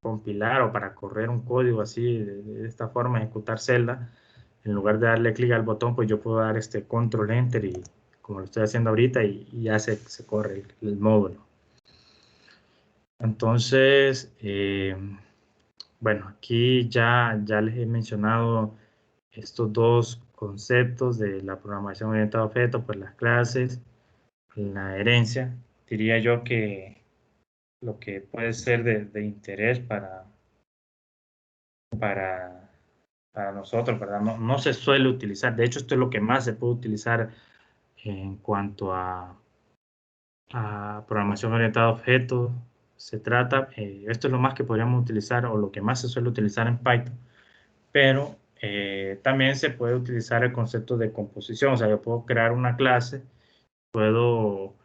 compilar o para correr un código así, de esta forma, ejecutar celda, en lugar de darle clic al botón, pues yo puedo dar control enter y como lo estoy haciendo ahorita y ya se corre el módulo. Entonces, bueno, aquí ya les he mencionado estos dos conceptos de la programación orientada a objetos, pues las clases, la herencia. Diría yo que lo que puede ser de interés para, para nosotros, ¿verdad? No se suele utilizar. De hecho, esto es lo que más se puede utilizar en cuanto a programación orientada a objetos. Se trata, esto es lo más que podríamos utilizar o lo que más se suele utilizar en Python, pero también se puede utilizar el concepto de composición. O sea, yo puedo crear una clase, puedo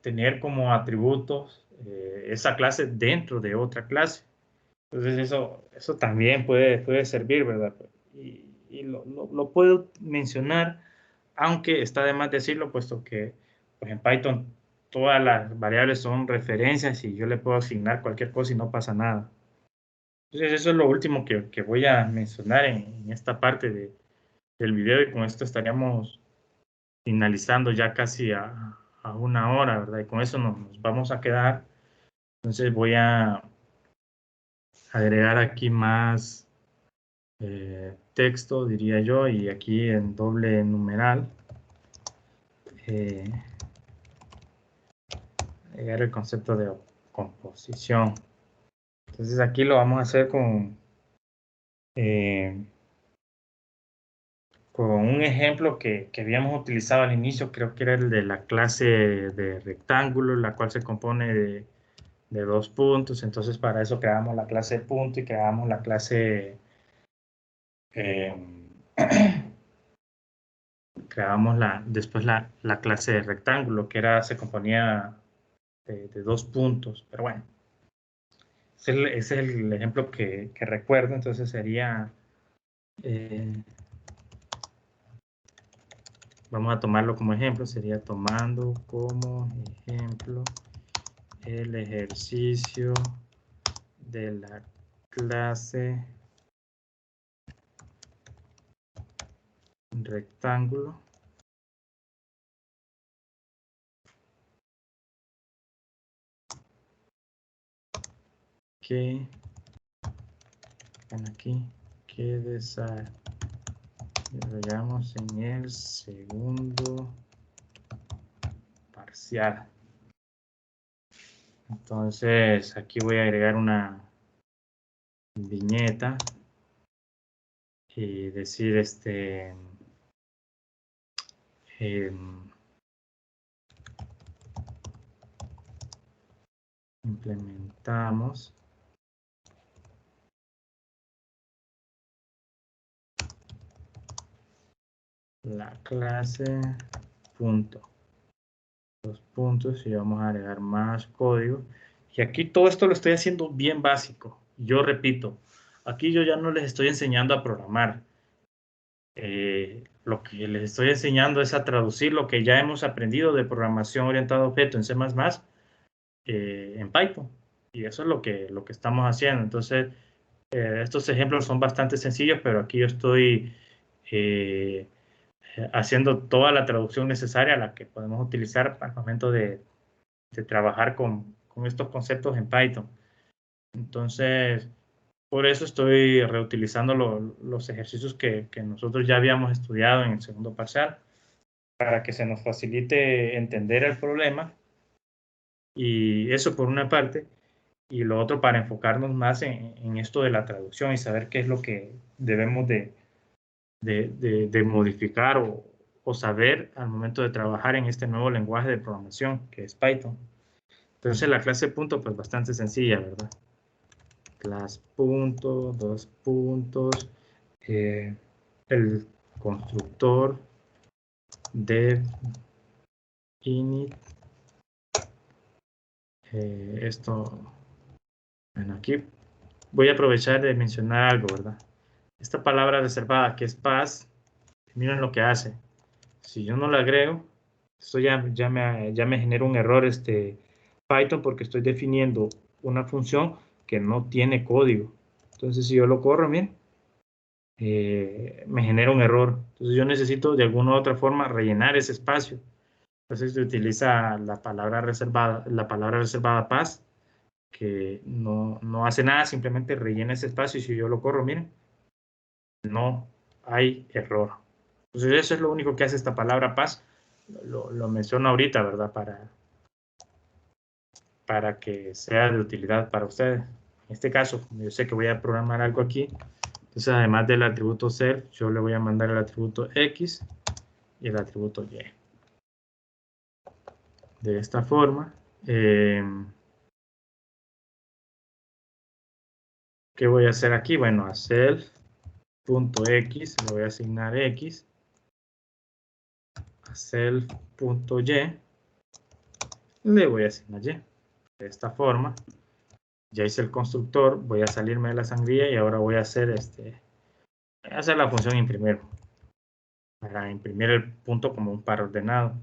tener como atributos esa clase dentro de otra clase. Entonces eso también puede servir, ¿verdad? Y lo puedo mencionar, aunque está de más decirlo, puesto que pues en Python todas las variables son referencias y yo le puedo asignar cualquier cosa y no pasa nada. Entonces eso es lo último que voy a mencionar en esta parte del video y con esto estaríamos finalizando ya casi a una hora, ¿verdad? Y con eso nos vamos a quedar. Entonces voy a agregar aquí más texto, diría yo, y aquí en doble numeral, agregar el concepto de composición. Entonces aquí lo vamos a hacer eh, con un ejemplo que habíamos utilizado al inicio, creo que era el de la clase de rectángulo, la cual se compone de dos puntos. Entonces para eso creamos la clase de punto y creamos la clase eh, creamos después la clase de rectángulo, que se componía de dos puntos. Pero bueno, ese es el ejemplo que recuerdo. Entonces sería, vamos a tomarlo como ejemplo, sería tomando como ejemplo el ejercicio de la clase rectángulo que aquí que desarrollamos en el segundo parcial. Entonces aquí voy a agregar una viñeta y decir implementamos la clase punto, los puntos, y vamos a agregar más código. Y aquí todo esto lo estoy haciendo bien básico. Yo repito, aquí yo ya no les estoy enseñando a programar. Lo que les estoy enseñando es a traducir lo que ya hemos aprendido de programación orientada a objetos en C++, en Python. Y eso es lo que estamos haciendo. Entonces, estos ejemplos son bastante sencillos, pero aquí yo estoy eh, haciendo toda la traducción necesaria, la que podemos utilizar al momento de trabajar con estos conceptos en Python. Entonces, por eso estoy reutilizando los ejercicios que nosotros ya habíamos estudiado en el segundo parcial, para que se nos facilite entender el problema. Y eso por una parte. Y lo otro para enfocarnos más en esto de la traducción y saber qué es lo que debemos de modificar o saber al momento de trabajar en este nuevo lenguaje de programación que es Python. Entonces la clase punto pues bastante sencilla, ¿verdad? Class punto, dos puntos, el constructor dev init, esto, bueno, aquí voy a aprovechar de mencionar algo, ¿verdad? Esta palabra reservada que es pass, miren lo que hace. Si yo no la agrego, esto ya me genera un error Python, porque estoy definiendo una función que no tiene código. Entonces, si yo lo corro, miren, me genera un error. Entonces, yo necesito de alguna u otra forma rellenar ese espacio. Entonces, se utiliza la palabra reservada pass, que no hace nada, simplemente rellena ese espacio. Y si yo lo corro, miren, no hay error. Entonces, eso es lo único que hace esta palabra paz. Lo menciono ahorita, ¿verdad? Para que sea de utilidad para ustedes. En este caso, como yo sé que voy a programar algo aquí, entonces además del atributo self, yo le voy a mandar el atributo X y el atributo Y. De esta forma, ¿qué voy a hacer aquí? Bueno, a self.x le voy a asignar X, a self.y le voy a asignar Y. De esta forma, ya hice el constructor, voy a salirme de la sangría y ahora voy a hacer la función imprimir, para imprimir el punto como un par ordenado.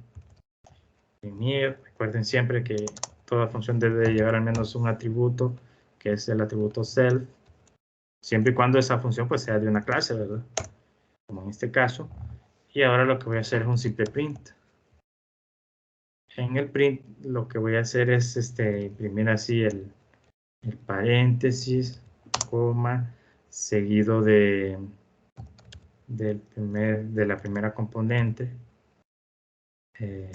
Imprimir, recuerden siempre que toda función debe llevar al menos un atributo, que es el atributo self, siempre y cuando esa función pues sea de una clase, ¿verdad? Como en este caso. Y ahora lo que voy a hacer es un simple print. En el print lo que voy a hacer es imprimir así el paréntesis, coma, seguido de la primera componente,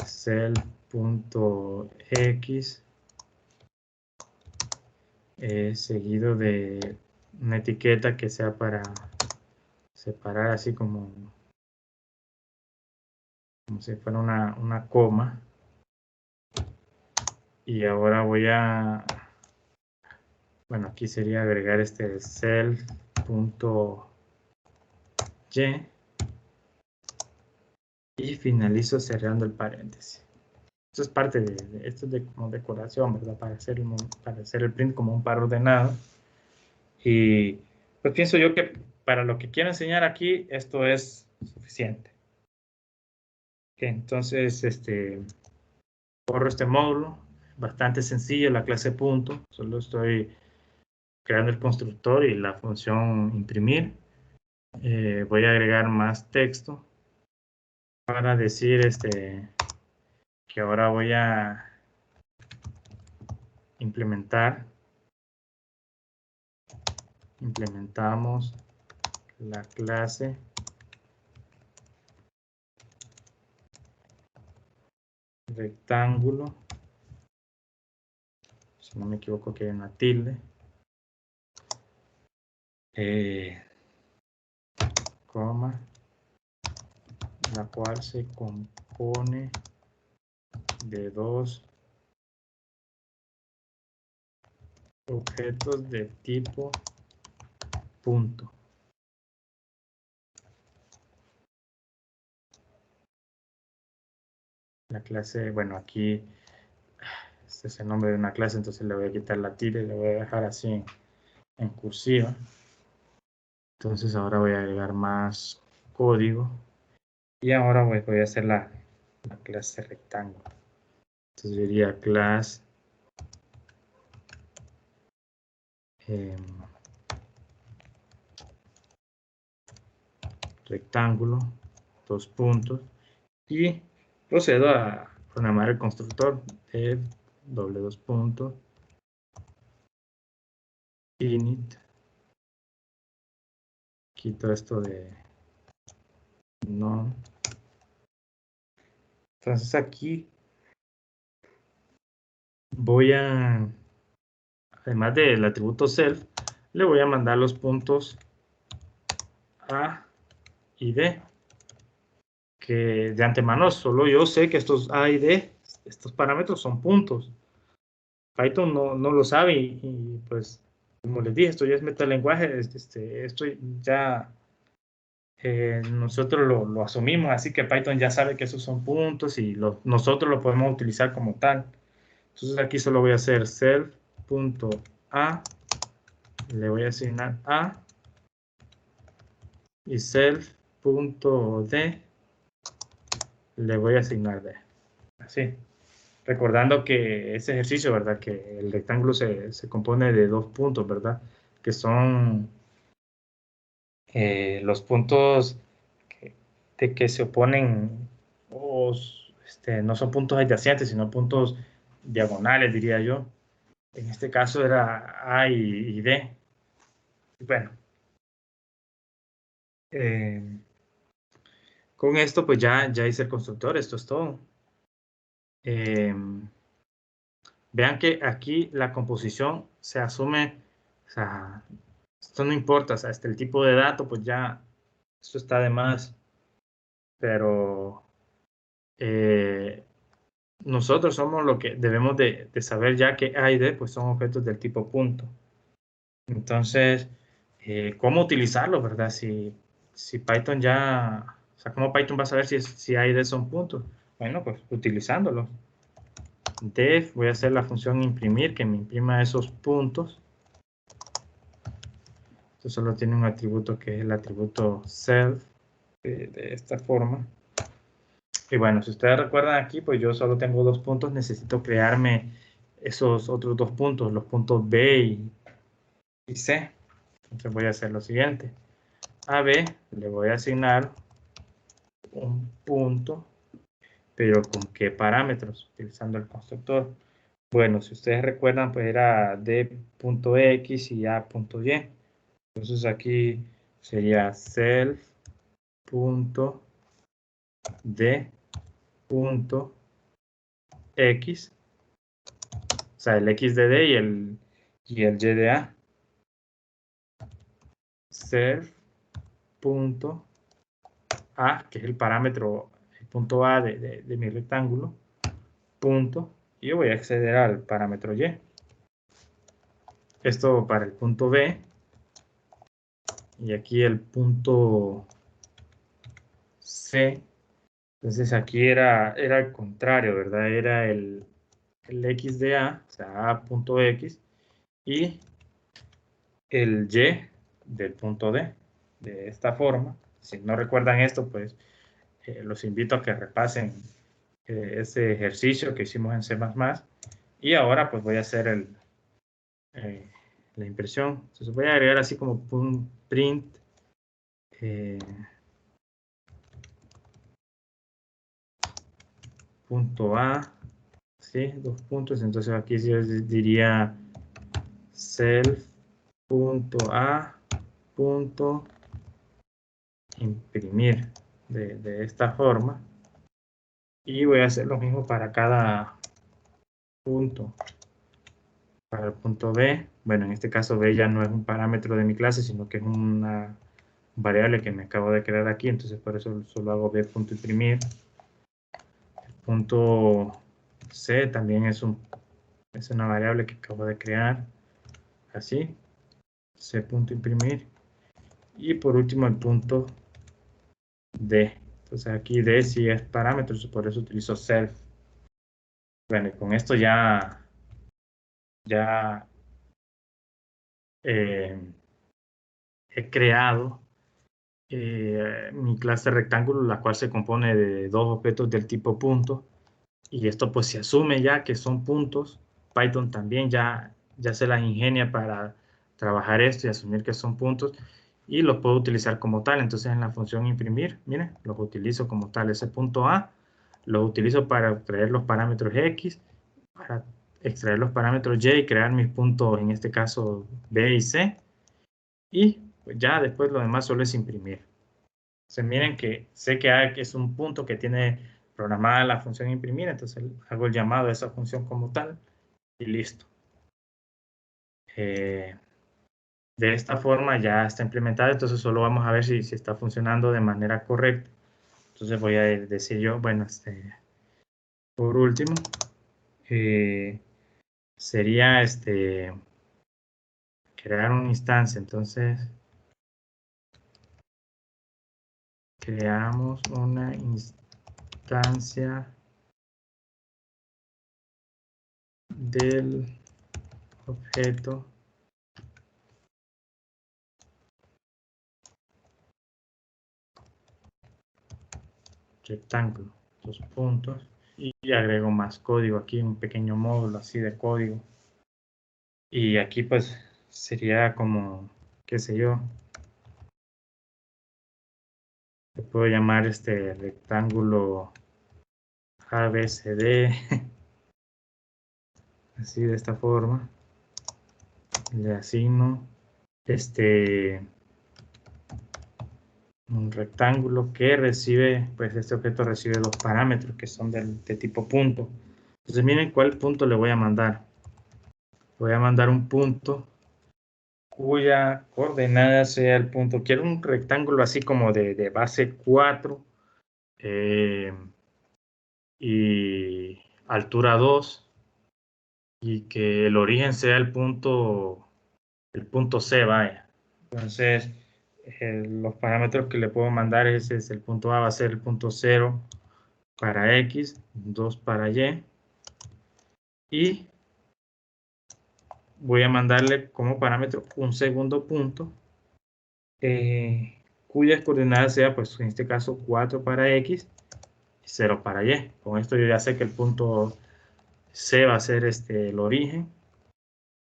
self.x, seguido de una etiqueta que sea para separar así como si fuera una coma. Y ahora voy a, bueno, aquí sería agregar self.y y finalizo cerrando el paréntesis. Esto es parte esto es como decoración, ¿verdad? Para hacer el print como un par ordenado. Y pues pienso yo que para lo que quiero enseñar aquí, esto es suficiente. Okay, entonces, corro este módulo, bastante sencillo, la clase punto. Solo estoy creando el constructor y la función imprimir. Voy a agregar más texto para decir que ahora voy a implementamos la clase rectángulo, si no me equivoco que hay una tilde, coma, la cual se compone de dos objetos de tipo punto. La clase, bueno, aquí este es el nombre de una clase, entonces le voy a quitar la tilde y le voy a dejar así en cursiva. Entonces ahora voy a agregar más código. Y ahora voy a hacer la clase rectángulo. Entonces diría class rectángulo, 2 puntos, y procedo a programar el constructor de doble 2 puntos, init, quito esto de no. Entonces aquí voy a, además del atributo self, le voy a mandar los puntos A y D, que de antemano solo yo sé que estos A y D, estos parámetros son puntos. Python no lo sabe y, pues, como les dije, esto ya es metalenguaje, esto ya nosotros lo asumimos, así que Python ya sabe que esos son puntos y nosotros lo podemos utilizar como tal. Entonces aquí solo voy a hacer self.a, le voy a asignar A, y self.d le voy a asignar D. Así. Recordando que ese ejercicio, ¿verdad? Que el rectángulo se compone de 2 puntos, ¿verdad? Que son los puntos que se oponen, o, no son puntos adyacentes, sino puntos diagonales, diría yo. En este caso era A y D. Bueno, eh, con esto pues ya hice el constructor, esto es todo. Vean que aquí la composición se asume, o sea, esto no importa, o sea, el tipo de dato, pues ya, esto está de más, pero nosotros somos lo que debemos de saber ya que A y D pues son objetos del tipo punto. Entonces, ¿cómo utilizarlo, verdad? Si Python ya, o sea, ¿cómo Python va a saber si A y D son puntos? Bueno, pues utilizándolo. Def, voy a hacer la función imprimir, que me imprima esos puntos. Esto solo tiene un atributo que es el atributo self, de esta forma. Y bueno, si ustedes recuerdan aquí, pues yo solo tengo 2 puntos, necesito crearme esos otros 2 puntos, los puntos B y C. Entonces voy a hacer lo siguiente. A B le voy a asignar un punto, pero ¿con qué parámetros? Utilizando el constructor. Bueno, si ustedes recuerdan, pues era D.X y A.Y. Entonces aquí sería self.d.x, o sea, el x de d y el y de a. Self.a, que es el parámetro, el punto A de mi rectángulo, punto, y yo voy a acceder al parámetro y. Esto para el punto B, y aquí el punto C. Entonces aquí era el contrario, ¿verdad? Era el x de A, o sea, A.x, y el y del punto D, de esta forma. Si no recuerdan esto, pues los invito a que repasen ese ejercicio que hicimos en C++. Y ahora pues voy a hacer eh, la impresión. Entonces voy a agregar así como un print punto A, ¿sí? 2 puntos. Entonces aquí yo diría self.a.imprimir de esta forma. Y voy a hacer lo mismo para cada punto. Para el punto B, bueno, en este caso B ya no es un parámetro de mi clase, sino que es una variable que me acabo de crear aquí, entonces por eso solo hago B.imprimir. El punto C también es una variable que acabo de crear, así, C.imprimir. Y por último el punto D. Entonces aquí D sí es parámetro, por eso utilizo self. Bueno, y con esto ya eh, he creado mi clase rectángulo, la cual se compone de dos objetos del tipo punto, y esto pues se asume ya que son puntos. Python también ya se las ingenia para trabajar esto y asumir que son puntos, y los puedo utilizar como tal. Entonces en la función imprimir, miren, los utilizo como tal. Ese punto A lo utilizo para extraer los parámetros X, para extraer los parámetros Y y crear mis puntos, en este caso B y C, y pues ya después lo demás solo es imprimir. Entonces miren que sé que es un punto que tiene programada la función imprimir, entonces hago el llamado a esa función como tal y listo. De esta forma ya está implementada, entonces solo vamos a ver si está funcionando de manera correcta. Entonces voy a decir yo, bueno, por último, sería crear una instancia. Entonces creamos una instancia del objeto rectángulo, dos puntos, y agrego más código aquí, un pequeño módulo así de código. Y aquí pues sería como, qué sé yo, le puedo llamar rectángulo ABCD, así de esta forma. Le asigno un rectángulo que recibe, pues este objeto recibe los parámetros que son de tipo punto. Entonces miren cuál punto le voy a mandar. Voy a mandar un punto cuya coordenada sea el punto. Quiero un rectángulo así como de base 4 y altura 2, y que el origen sea el punto C, vaya. Entonces, los parámetros que le puedo mandar es el punto A va a ser el punto 0 para X, 2 para y voy a mandarle como parámetro un segundo punto, cuyas coordenadas sea, pues en este caso 4 para X y 0 para Y. Con esto yo ya sé que el punto C va a ser el origen.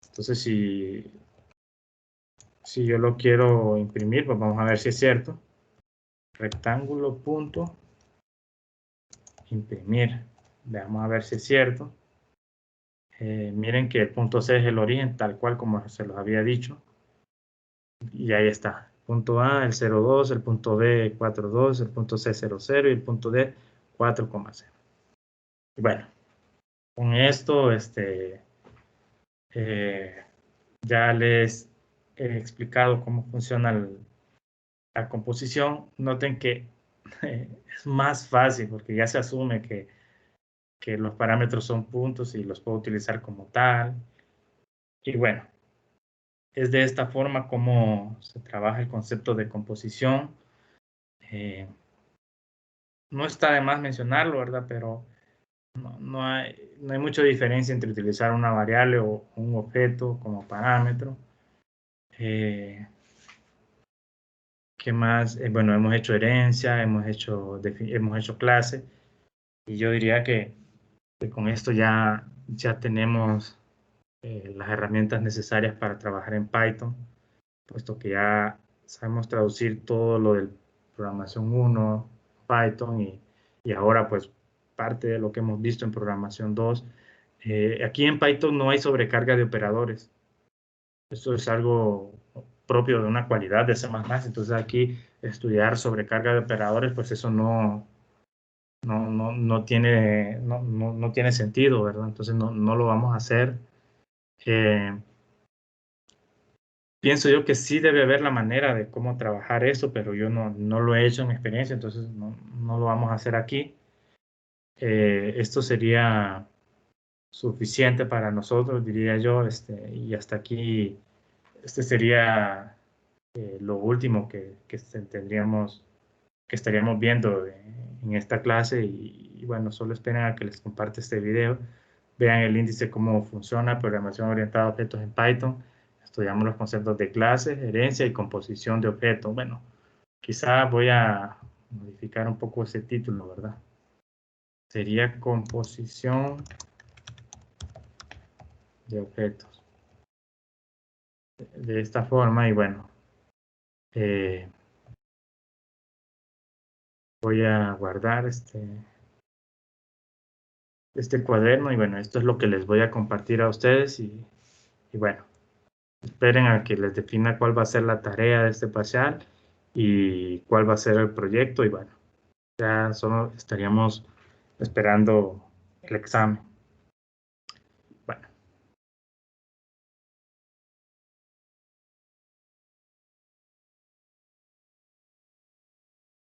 Entonces, si yo lo quiero imprimir, pues vamos a ver si es cierto. Rectángulo punto imprimir. Vamos a ver si es cierto. Miren que el punto C es el origen, tal cual como se los había dicho. Y ahí está. Punto A, el 0,2, el punto B, 4,2, el punto C, 0,0 y el punto D, 4,0. Bueno, con esto ya les he explicado cómo funciona la composición. Noten que es más fácil porque ya se asume que los parámetros son puntos y los puedo utilizar como tal. Y bueno, es de esta forma como se trabaja el concepto de composición. No está de más mencionarlo, ¿verdad? Pero no hay mucha diferencia entre utilizar una variable o un objeto como parámetro. ¿Qué más? Bueno, hemos hecho herencia, hemos hecho clase, y yo diría que con esto ya tenemos las herramientas necesarias para trabajar en Python, puesto que ya sabemos traducir todo lo del programación 1, Python, y ahora pues parte de lo que hemos visto en programación 2. Aquí en Python no hay sobrecarga de operadores. Esto es algo propio de una cualidad de C++. Entonces aquí estudiar sobrecarga de operadores, pues eso no tiene sentido, ¿verdad? Entonces no lo vamos a hacer. Eh, Pienso yo que sí debe haber la manera de cómo trabajar eso, pero yo no lo he hecho en mi experiencia, entonces no lo vamos a hacer aquí. Esto sería suficiente para nosotros, diría yo, y hasta aquí, este sería lo último que estaríamos viendo en esta clase, y bueno, solo esperen a que les comparte este video, vean el índice cómo funciona, programación orientada a objetos en Python. estudiamos los conceptos de clase, herencia y composición de objetos. Bueno, quizá voy a modificar un poco ese título, ¿verdad? Sería composición de objetos. De esta forma, y bueno, voy a guardar este cuaderno y bueno, esto es lo que les voy a compartir a ustedes y bueno, esperen a que les defina cuál va a ser la tarea de este parcial y cuál va a ser el proyecto y bueno, ya solo estaríamos esperando el examen.